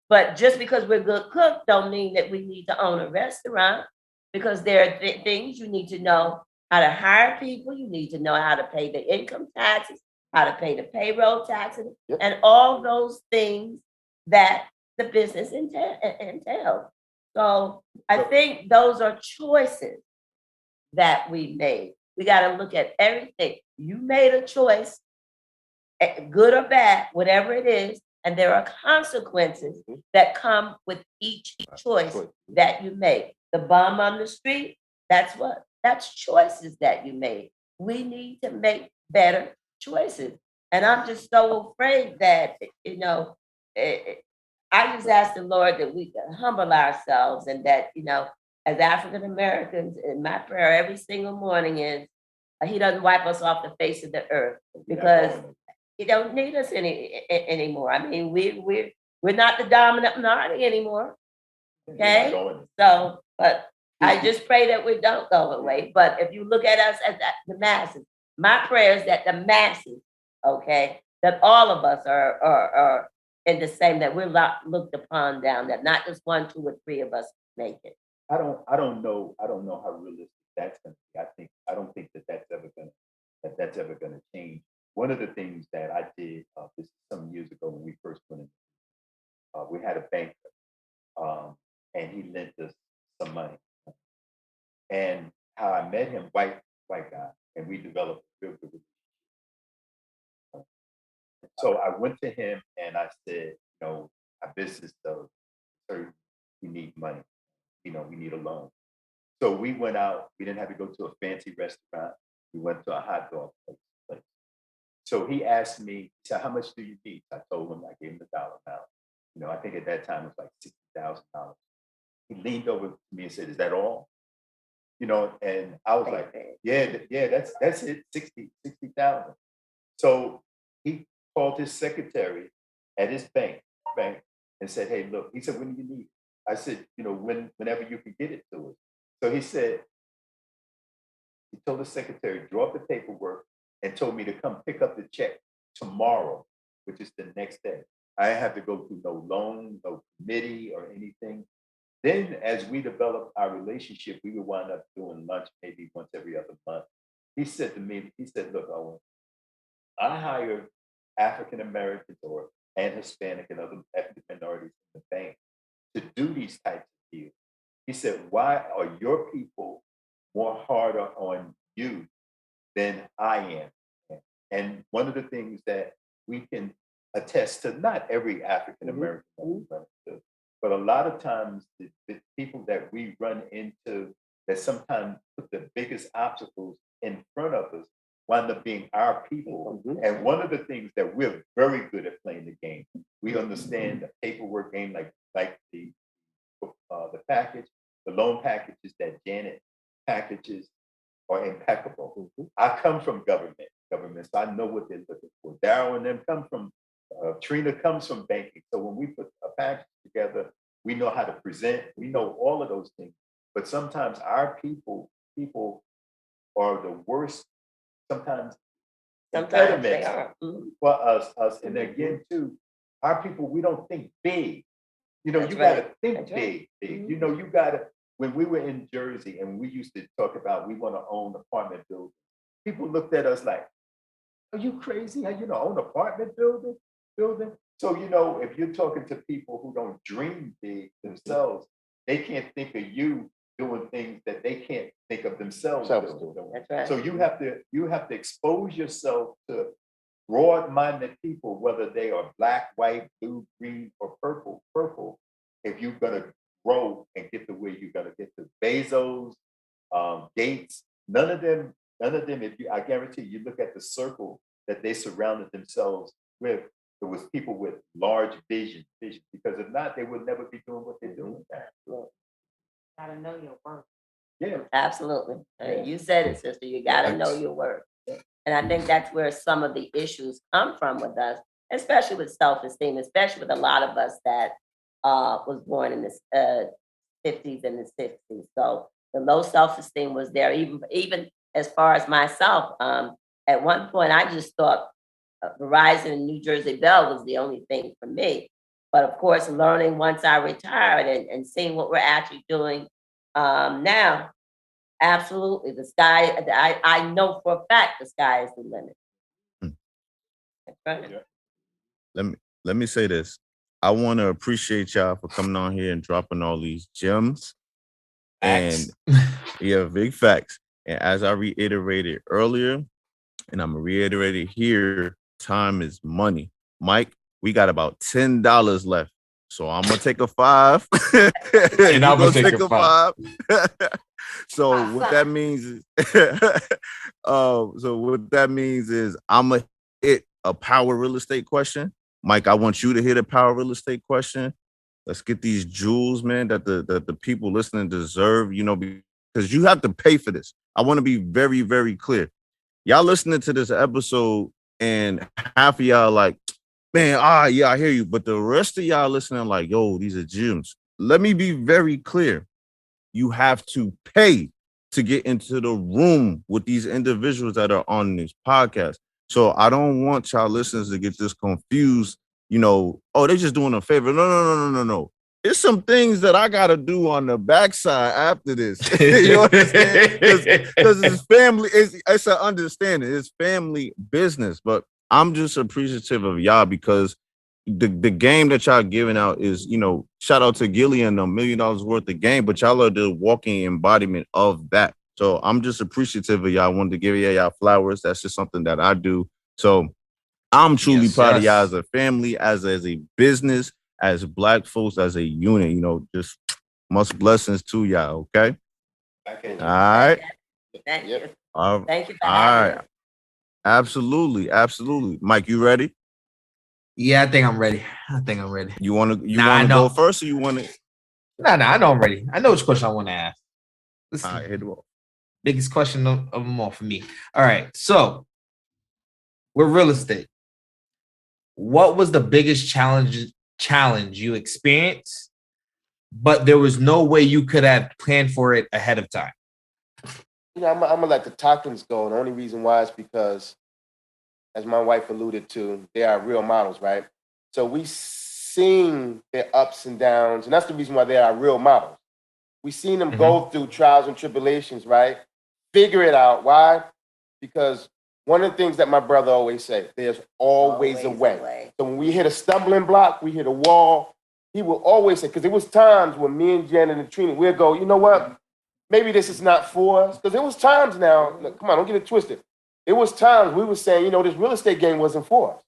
but just because we're good cooks don't mean that we need to own a restaurant, because there are things you need to know how to hire people. You need to know how to pay the income taxes, how to pay the payroll taxes, yep. And all those things that the business entails. So I think those are choices that we made. We got to look at everything. You made a choice, good or bad, whatever it is, and there are consequences that come with each choice that you make. The bum on the street, that's choices that you made. We need to make better choices. And I'm just so afraid that, I just ask the Lord that we can humble ourselves and that, as African Americans, in my prayer every single morning is, He doesn't wipe us off the face of the earth because He don't need us anymore. I mean, we're not the dominant minority anymore. Okay, so but I just pray that we don't go away. But if you look at us as the masses, my prayer is that the masses, okay, that all of us are in the same, that we're looked upon down, that not just 1, 2, or 3 of us make it. I don't know how realistic that's going to be. I don't think that's ever gonna change. One of the things that I did this is some years ago when we first went in, we had a banker, and he lent us some money. And how I met him, white guy, and we developed a real good relationship. So I went to him and I said, our business does, sir, we need money. We need a loan. So we went out. We didn't have to go to a fancy restaurant. We went to a hot dog place. So he asked me, he said, how much do you need? I told him, I gave him the dollar amount. I think at that time it was like $60,000. He leaned over to me and said, is that all? And I was like, yeah, that's it, 60,000. So he called his secretary at his bank and said, hey, look, he said, when do you need it? I said, whenever you can get it to us. So he said, he told the secretary, draw up the paperwork and told me to come pick up the check tomorrow, which is the next day. I didn't have to go through no loan, no committee or anything. Then as we developed our relationship, we would wind up doing lunch maybe once every other month. He said to me, look, Owen, I hire African Americans and Hispanic and other ethnic minorities in the bank to do these types of deals. He said, why are your people more harder on you than I am? And one of the things that we can attest to, not every African American, but a lot of times the people that we run into that sometimes put the biggest obstacles in front of us wind up being our people. And one of the things that we're very good at playing the game, we understand the paperwork game, like the package, the loan packages that Janet packages are impeccable. I come from government, so I know what they're looking for. Darryl and them come from, Trina comes from banking. So when we put a package together, we know how to present, we know all of those things. But sometimes our people are the worst, sometimes they are. For us. And again, too, our people, we don't think big. You That's gotta right. think That's big. right. You gotta, when we were in Jersey and we used to talk about we want to own apartment buildings, people looked at us like, are you crazy? How own apartment building? So if you're talking to people who don't dream big themselves, they can't think of you doing things that they can't think of themselves doing. That's right. So you have to expose yourself to broad-minded people, whether they are black, white, blue, green, or purple, if you're gonna grow and get to where you're gonna get to. Bezos, Gates, none of them, I guarantee you look at the circle that they surrounded themselves with, it was people with large vision, because if not, they would never be doing what they're doing now. Gotta know your worth. Yeah. Absolutely. You said it, sister. You got to know your worth. And I think that's where some of the issues come from with us, especially with self-esteem, especially with a lot of us that was born in the 50s and the 60s. So the low self-esteem was there, even as far as myself. At one point, I just thought Verizon and New Jersey Bell was the only thing for me. But of course, learning once I retired and seeing what we're actually doing now, absolutely, the sky, I know for a fact the sky is the limit. Hmm. That's right. Let me say this. I want to appreciate y'all for coming on here and dropping all these gems. And yeah, big facts. And as I reiterated earlier, and I'm gonna reiterate it here, time is money. Mike, we got about $10 left. So I'm gonna take a 5. And I'm gonna take a 5. So what that means is I'm gonna hit a power real estate question. Mike, I want you to hit a power real estate question. Let's get these jewels, man, that the people listening deserve, because you have to pay for this. I want to be very, very clear. Y'all listening to this episode and half of y'all like, man, yeah, I hear you. But the rest of y'all listening like, yo, these are gems. Let me be very clear. You have to pay to get into the room with these individuals that are on this podcast. So I don't want y'all listeners to get this confused. They're just doing a favor. No. There's some things that I gotta do on the backside after this. You understand? Because it's family. It's an understanding. It's family business. But I'm just appreciative of y'all because the game that y'all giving out is, shout out to Gillian, $1 million worth of game, but y'all are the walking embodiment of that. So I'm just appreciative of y'all. I wanted to give y'all flowers. That's just something that I do. So I'm truly proud of y'all as a family, as a business, as Black folks, as a unit. Just much blessings to y'all. Okay. Okay. All right. Thank you. All Thank you for right. having us. Absolutely. Mike, you ready? Yeah, I think I'm ready. You want to go first, or you want to? Nah, I know I'm ready. I know which question I want to ask. All right, hit it off. Biggest question of them all for me. All right, so with real estate, what was the biggest challenge you experienced, but there was no way you could have planned for it ahead of time? I'm gonna let the Tonkins go. The only reason why is because, as my wife alluded to, they are real models, right? So we seen their ups and downs, and that's the reason why they are real models. We seen them go through trials and tribulations, right? Figure it out. Why? Because one of the things that my brother always said, there's always a way. So when we hit a stumbling block, we hit a wall, he will always say, because there was times when me and Janet and Trina, we'd go, you know what? Maybe this is not for us. Because there was times now, come on, don't get it twisted. It was times we were saying, this real estate game wasn't for us.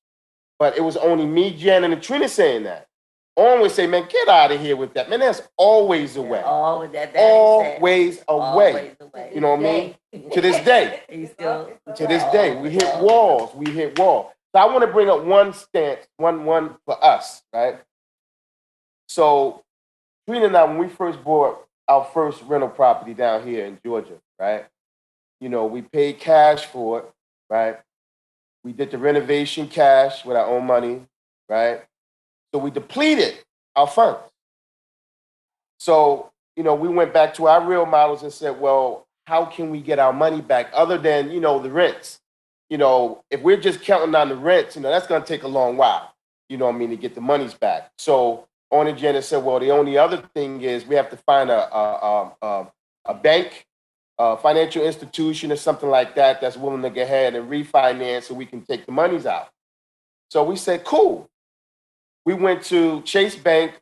But it was only me, Janet, and Trina saying that. Always say, man, get out of here with that. Man, there's always a way. Always a way. You know what I mean? To this day. To this day. We hit walls. So I want to bring up one stance, one for us, right? So Trina and I, when we first bought our first rental property down here in Georgia, right? We paid cash for it, right? We did the renovation cash with our own money, right? So we depleted our funds. So, we went back to our real models and said, well, how can we get our money back other than, the rents? If we're just counting on the rents, that's going to take a long while, to get the monies back. So on and Janet said, well, the only other thing is we have to find a bank, a financial institution or something like that that's willing to go ahead and refinance so we can take the monies out. So we said, cool. We went to Chase Bank.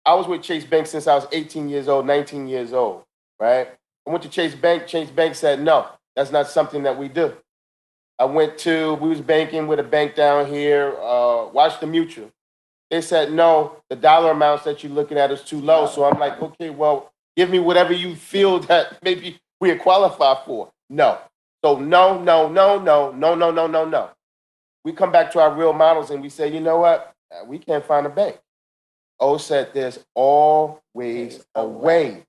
I was with Chase Bank since I was 18 years old, 19 years old, right? I went to Chase Bank. Chase Bank said, no, that's not something that we do. We was banking with a bank down here, Washington Mutual. They said, no, the dollar amounts that you're looking at is too low. So I'm like, okay, well, give me whatever you feel that maybe we qualify for. No. So no. We come back to our real models and we say, you know what? We can't find a bank. O said there's always a way.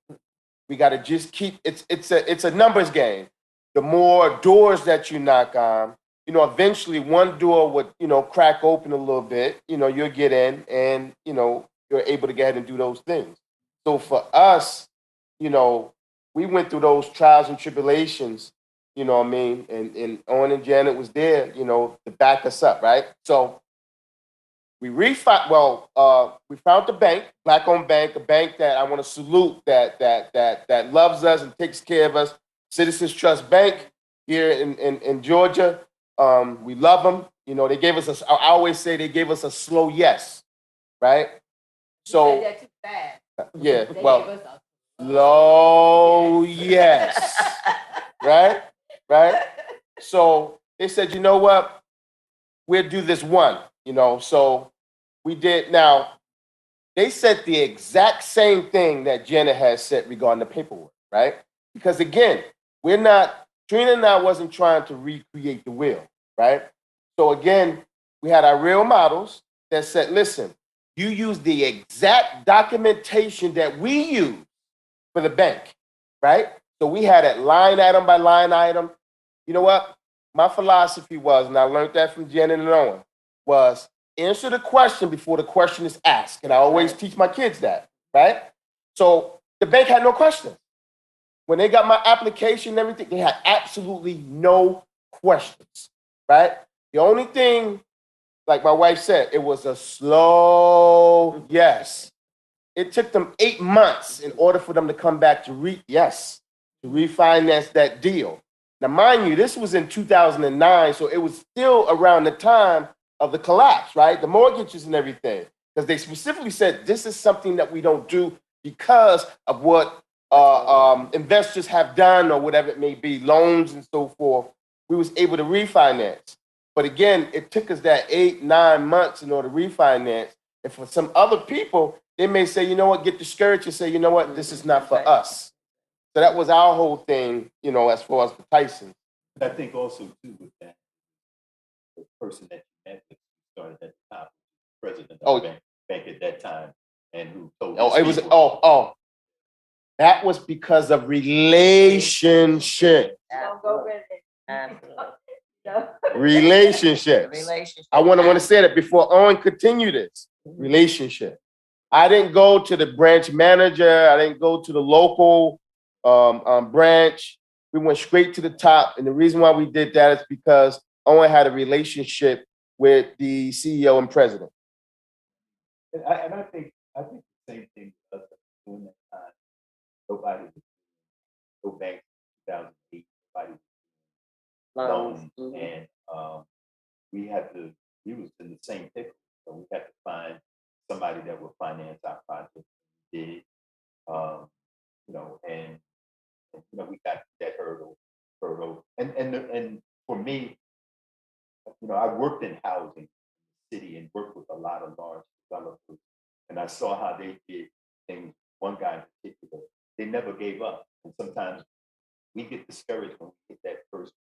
We got to just keep, it's a numbers game. The more doors that you knock on, eventually one door would, crack open a little bit, you'll get in and, you're able to get ahead and do those things. So for us, we went through those trials and tribulations, you know what I mean? And Owen and Janet was there, to back us up, right? So we found the bank, Black-owned bank, a bank that I want to salute that loves us and takes care of us. Citizens Trust Bank here in Georgia. We love them. They gave us I always say they gave us a slow yes. right? You So said that too fast. yeah, They well, gave us a low yes, right, right. So they said, you know what? We'll do this one, you know. So we did. Now they said the exact same thing that Janet has said regarding the paperwork, right? Because again, we're not, Trina and I wasn't trying to recreate the wheel, right? So again, we had our real models that said, listen, you use the exact documentation that we use for the bank, right? So we had it line item by line item. You know what? My philosophy was, and I learned that from Janet and Owen, was answer the question before the question is asked. And I always teach my kids that, right? So the bank had no questions. When they got my application and everything, they had absolutely no questions, right? The only thing, like my wife said, it was a slow yes. It took them 8 months in order for them to come back to refinance that deal. Now, mind you, this was in 2009, so it was still around the time of the collapse, right? The mortgages and everything, because they specifically said this is something that we don't do because of what investors have done or whatever it may be, loans and so forth. We was able to refinance. But again, it took us that 8-9 months in order to refinance. And for some other people, they may say, you know what, get discouraged and say, you know what, this is not for us. So that was our whole thing, you know, as far as the Tyson. I think also too with that, the person that you met with started at the top, president of the bank at that time, and who told that was because of relationship. Don't go with it. Relationships. I want to say that before Owen continue this. Relationship. I didn't go to the branch manager. I didn't go to the local branch. We went straight to the top. And the reason why we did that is because Owen had a relationship with the CEO and president. And I think the same thing with us during that time. Nobody was no bank 2008. Nobody was loans. And we was in the same pickle. So we had to find somebody that would finance our project. We did, you know, and you know, we got that hurdle. And for me, you know, I worked in housing in the city and worked with a lot of large developers, and I saw how they did things. One guy in particular, they never gave up, and sometimes we get discouraged when we hit that first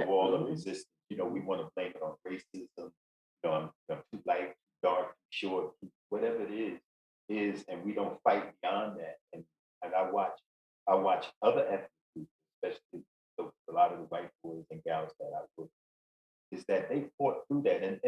wall of resistance. You know, we want to blame it on racism. You know, I'm too light, too dark, too short, whatever it is, and we don't fight beyond that. And I watch other ethnic groups, especially a lot of the white boys and gals that I work with, is that they fought through that. And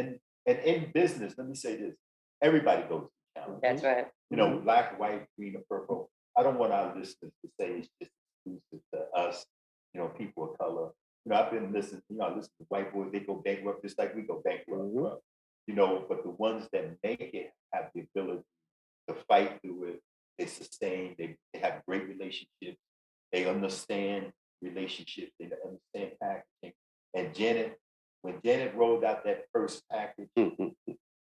in business, let me say this: everybody goes through challenges. That's right. You know, black, white, green, or purple. I don't want our listeners to say it's just exclusive to us, you know, people of color. You know, I've been listening, you know, I listen to white boys, they go bankrupt just like we go bankrupt. You know, but the ones that make it have the ability to fight through it, they sustain, they have great relationships, they understand relationships, they understand packaging. And when Janet rolled out that first package,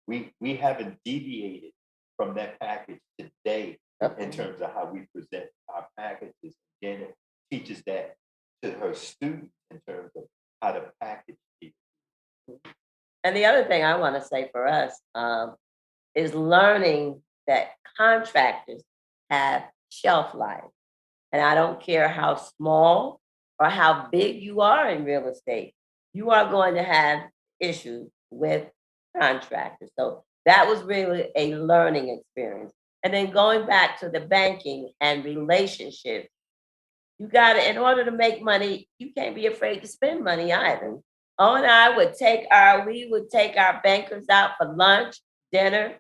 we haven't deviated from that package today in terms of how we present our packages. Janet teaches that to her students in terms of how to package people. And the other thing I want to say for us is learning that contractors have shelf life. And I don't care how small or how big you are in real estate, you are going to have issues with contractors. So that was really a learning experience. And then going back to the banking and relationships, you got to, in order to make money, you can't be afraid to spend money either. Owen and I would take our bankers out for lunch, dinner,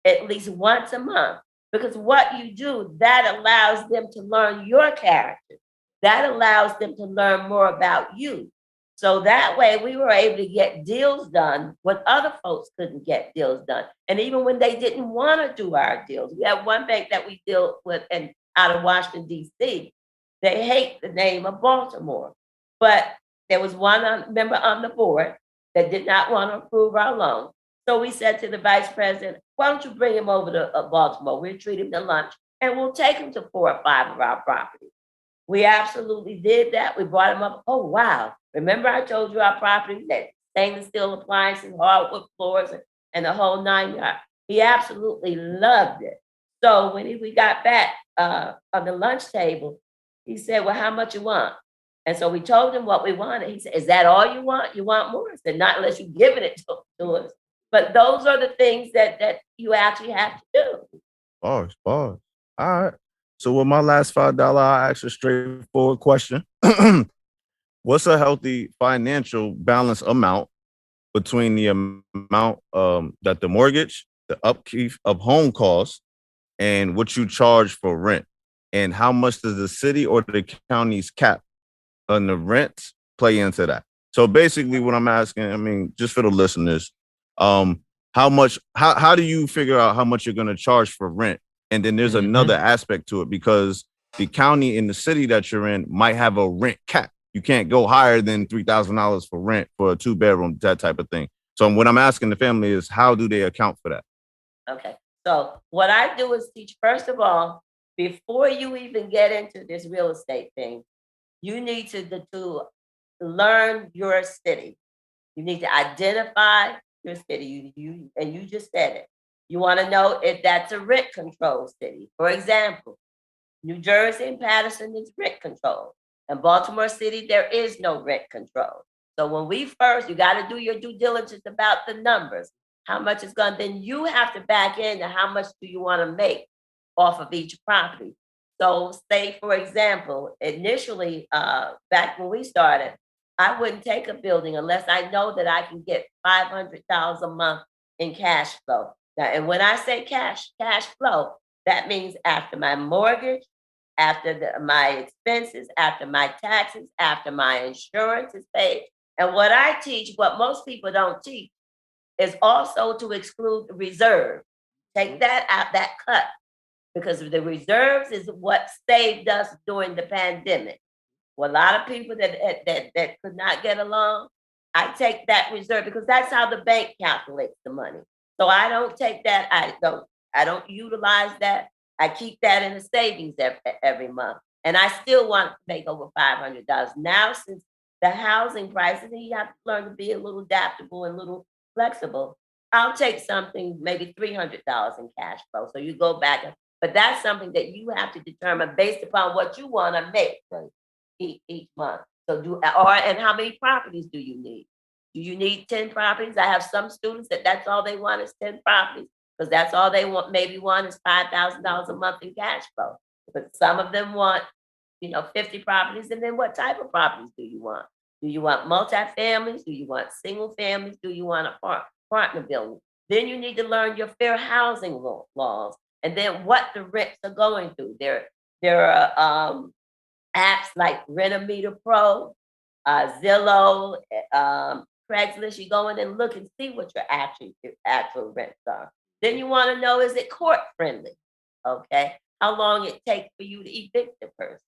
at least once a month. Because what you do, that allows them to learn your character. That allows them to learn more about you. So that way we were able to get deals done when other folks couldn't get deals done. And even when they didn't want to do our deals. We have one bank that we deal with out of Washington, D.C. They hate the name of Baltimore. But there was one member on the board that did not want to approve our loan. So we said to the vice president, why don't you bring him over to Baltimore? We'll treat him to lunch and we'll take him to 4 or 5 of our properties. We absolutely did that. We brought him up. Oh, wow. Remember I told you our property that stainless steel appliances, hardwood floors, and the whole 9 yards. He absolutely loved it. So when we got back on the lunch table, he said, well, how much you want? And so we told him what we wanted. He said, is that all you want? You want more? I said, not unless you're giving it to us. But those are the things that you actually have to do. Bars. All right. So with my last $5, I'll ask a straightforward question. What's a healthy financial balance amount between the amount that the mortgage, the upkeep of home costs, and what you charge for rent? And how much does the city or the county's cap on the rent play into that? So basically what I'm asking, I mean, just for the listeners, how do you figure out how much you're going to charge for rent? And then there's another aspect to it, because the county and the city that you're in might have a rent cap. You can't go higher than $3,000 for rent for a 2-bedroom, that type of thing. So what I'm asking the family is, how do they account for that? Okay. So what I do is teach, first of all, before you even get into this real estate thing, you need to learn your city. You need to identify your city. You just said it. You want to know if that's a rent control city. For example, New Jersey and Patterson is rent control. In Baltimore City, there is no rent control. So when you got to do your due diligence about the numbers, how much it's going, then you have to back into how much do you want to make off of each property. So say, for example, initially, back when we started, I wouldn't take a building unless I know that I can get $500 a month in cash flow. Now, and when I say cash flow, that means after my mortgage, after my expenses, after my taxes, after my insurance is paid. And what I teach, what most people don't teach, is also to exclude the reserve. Take that out, that cut, because the reserves is what saved us during the pandemic. For a lot of people that could not get along, I take that reserve because that's how the bank calculates the money. So I don't take that. I don't utilize that. I keep that in the savings every month. And I still want to make over $500. Now, since the housing prices, and you have to learn to be a little adaptable and a little flexible, I'll take something, maybe $300 in cash flow. So you go back, but that's something that you have to determine based upon what you want to make each month. So and how many properties do you need? Do you need 10 properties? I have some students that's all they want is 10 properties, because that's all they want. Maybe one is $5,000 a month in cash flow. But some of them want, 50 properties. And then what type of properties do you want? Do you want multifamilies? Do you want single families? Do you want partner building? Then you need to learn your fair housing laws, and then what the rents are going through. There are apps like Rent-A-Meter Pro, Zillow, Craigslist. You go in and look and see what your actual rents are. Then you want to know, is it court friendly? Okay. How long it takes for you to evict the person.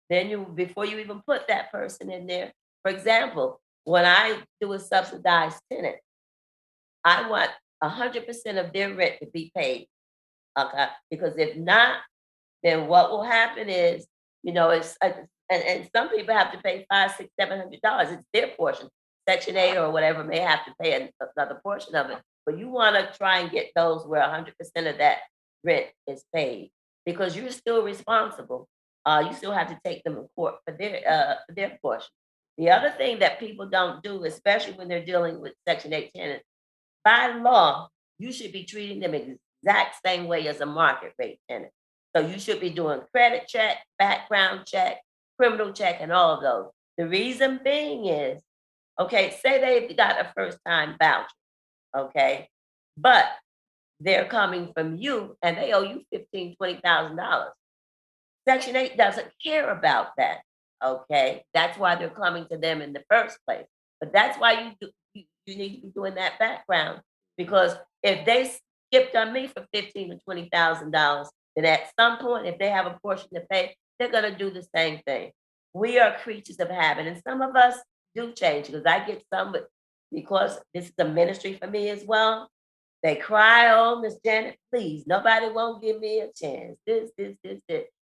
Then before you even put that person in there. For example, when I do a subsidized tenant, I want 100% of their rent to be paid. Okay. Because if not, then what will happen is, it's and some people have to pay $500, $600, $700. It's their portion. Section 8 or whatever may have to pay another portion of it. But you want to try and get those where 100% of that rent is paid, because you're still responsible. You still have to take them in court for their portion. The other thing that people don't do, especially when they're dealing with Section 8 tenants, by law, you should be treating them exact same way as a market rate tenant. So you should be doing credit check, background check, criminal check, and all of those. The reason being is, okay, say they've got a first-time voucher, okay, but they're coming from you and they owe you $15,000, $20,000. Section 8 doesn't care about that, okay? That's why they're coming to them in the first place. But that's why you need to be doing that background, because if they skipped on me for $15,000 or $20,000, then at some point, if they have a portion to pay, they're going to do the same thing. We are creatures of habit, and some of us do change, because I get some, because this is a ministry for me as well. They cry, oh, Miss Janet, please, nobody won't give me a chance. This.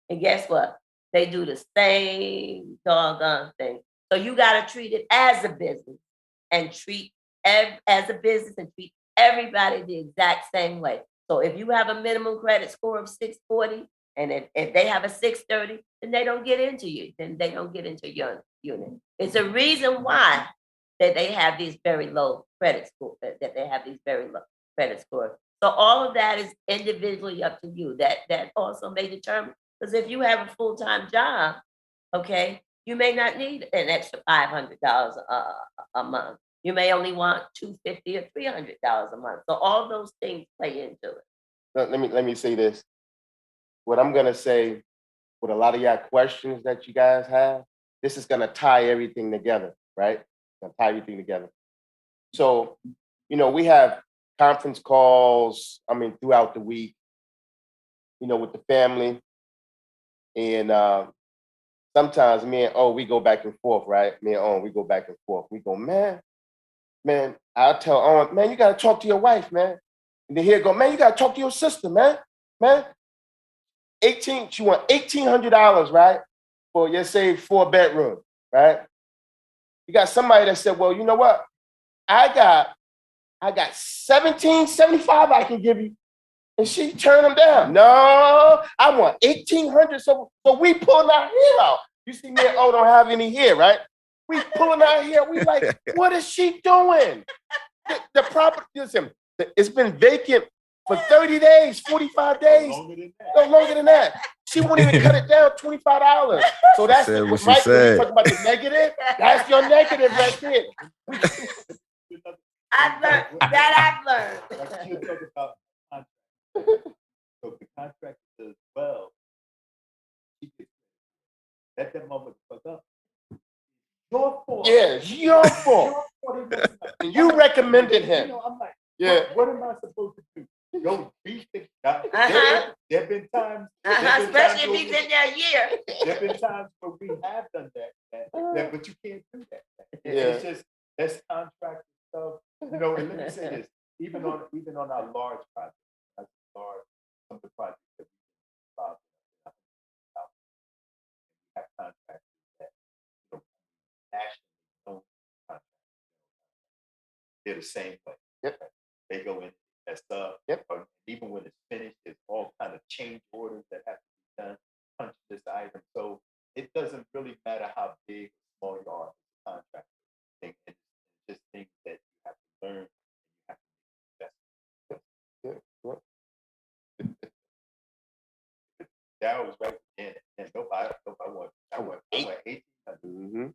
And guess what? They do the same doggone thing. So you got to treat it as a business and treat as a business and treat everybody the exact same way. So if you have a minimum credit score of 640, and if they have a 630, then they don't get into you. Then they don't get into your unit. It's a reason why that they have these very low credit score, that they have these very low credit scores. So all of that is individually up to you. That also may determine, because if you have a full-time job, okay, you may not need an extra $500 a month. You may only want $250 or $300 a month. So all those things play into it. Let me say this. What I'm gonna say, with a lot of y'all questions that you guys have, this is gonna tie everything together, right? Gonna tie everything together. So, we have conference calls, throughout the week, with the family. And sometimes me and we go back and forth, right? Me and we go back and forth. We go, man, I'll tell Owen, man, you gotta talk to your wife, man. And then he'll go, man, you gotta talk to your sister, man. She want $1,800, right? For, let's say, 4-bedroom, right? You got somebody that said, well, you know what? I got $1,775 I can give you. And she turned them down. No, I want $1,800. So we pulling our hair out. You see me and don't have any hair, right? We pulling our hair. We like, what is she doing? The property, listen, it's been vacant for 30 days, 45 days. No longer than that. She won't even cut it down, $25. So that's what she right. said. When you talk about the negative, that's your negative right there. I've learned. Like you talk about contract. So the contract does well. Let that motherfucker fuck up. Your fault. Yeah, it's your fault. And you recommended him. I'm like, yeah. What am I supposed to do? Go beat the guy. There have been times. Especially if he's in there a year. There have been times where we have done that, but you can't do that. Yeah. It's just, that's contract stuff. And let me say this, even on our large projects, some of the projects that we've been involved in, we have contracts that nationally don't contract. They're the same way. Yep. They go in, messed up. Yep. Or even when it's finished, there's all kind of change orders that have to be done, punch this item. So it doesn't really matter how big or small you are as a contractor. It's just things that you have to learn. You have to make investments. That was right in. And nobody I want 18. Mm-hmm.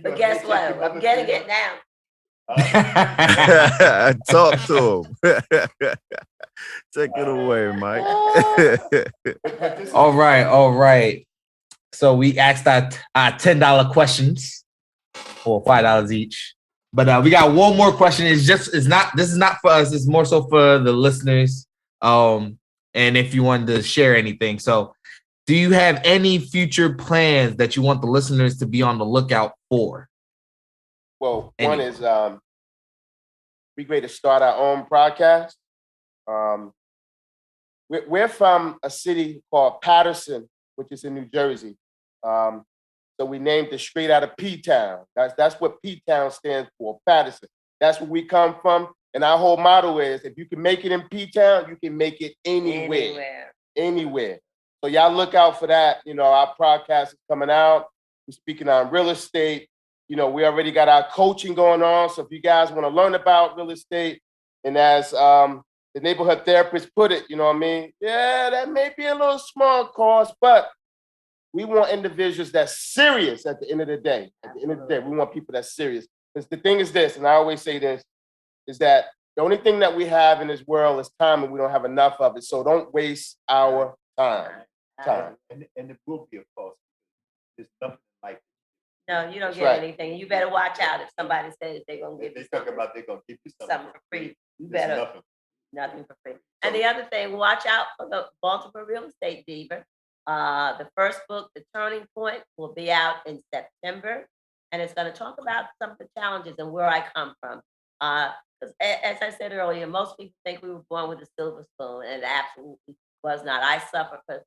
But guess what? I'm getting it now. Talk to him. Take it away, Mike. All right. So we asked our $10 questions, or $5 each. But we got one more question. This is not for us. It's more so for the listeners. And if you wanted to share anything. So do you have any future plans that you want the listeners to be on the lookout for? Well, one is we're going to start our own podcast. We're from a city called Patterson, which is in New Jersey. So we named it straight out of P-Town. That's what P-Town stands for, Patterson. That's where we come from. And our whole motto is, if you can make it in P-Town, you can make it anywhere. So y'all look out for that. Our podcast is coming out. We're speaking on real estate. We already got our coaching going on. So if you guys want to learn about real estate, and as the neighborhood therapist put it, yeah, that may be a little small cost, but we want individuals that's serious at the end of the day. At the end of the day, we want people that's serious. Because the thing is this, and I always say this, is that the only thing that we have in this world is time, and we don't have enough of it. So don't waste our time. And it will be a cost. There's nothing like it. No, you don't get anything. You better watch out if somebody says they're going to give you something. They're going to give you something for free. You better nothing for free. And the other thing, watch out for the Baltimore Real Estate Diva. The first book, The Turning Point, will be out in September. And it's going to talk about some of the challenges and where I come from. 'Cause as I said earlier, most people think we were born with a silver spoon, and it absolutely was not. I suffer from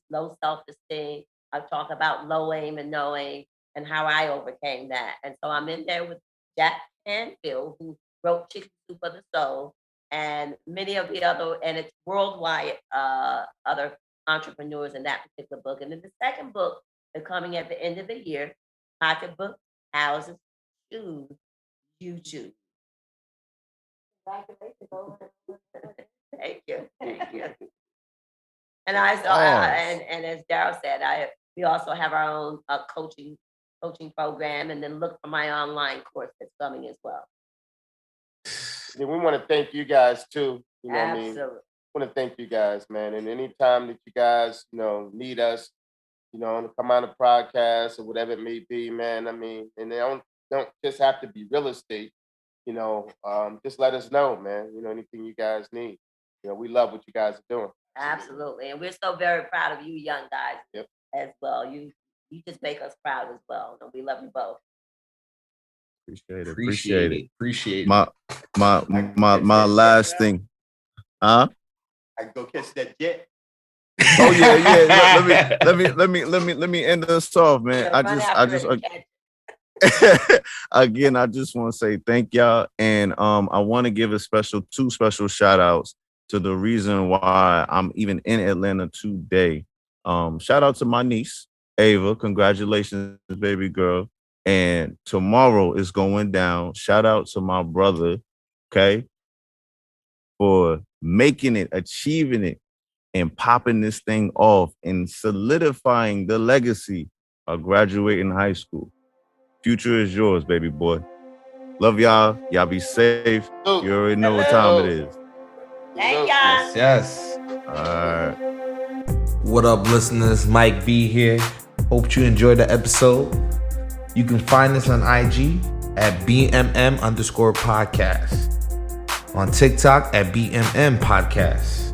low self-esteem. I talk about low aim and no aim and how I overcame that. And so I'm in there with Jack Canfield, who wrote Chicken Soup for the Soul, and many of the other, and it's worldwide, other entrepreneurs in that particular book. And then the second book is coming at the end of the year, Pocketbook, Houses, Shoes, You Choose. Thank you. Thank you. And and as Daryl said, we also have our own coaching program, and then look for my online course that's coming as well. And we want to thank you guys too. You know what I mean? Absolutely. I want to thank you guys, man. And anytime that you guys, need us, to come on a podcast or whatever it may be, man. I mean, and they don't just have to be real estate. Just let us know, man. Anything you guys need. We love what you guys are doing. Absolutely. And we're so very proud of you young guys as well. You just make us proud as well. And we love you both. Appreciate it. Appreciate it. My last thing. Huh? I can go catch that jet. Oh yeah. Let me end this off, man. Again, I just want to say thank y'all, and I want to give two special shout outs to the reason why I'm even in Atlanta today. Shout out to my niece Ava, congratulations, baby girl. And tomorrow is going down. Shout out to my brother, okay, for making it, achieving it, and popping this thing off and solidifying the legacy of graduating high school. Future is yours, baby boy. Love y'all. Y'all be safe. You already know what time it is. Thank y'all. Yes. All right. What up, listeners? Mike B here. Hope you enjoyed the episode. You can find us on IG at BMM_podcast. On TikTok at BMM Podcast.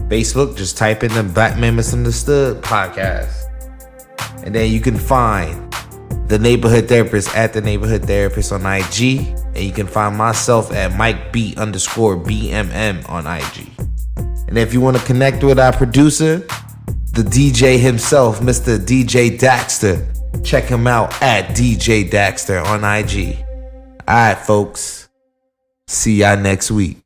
Facebook, just type in the Black Man Misunderstood Podcast. And then you can find The Neighborhood Therapist at The Neighborhood Therapist on IG. And you can find myself at MikeB_BMM on IG. And if you want to connect with our producer, the DJ himself, Mr. DJ Daxter, check him out at DJ Daxter on IG. All right, folks. See y'all next week.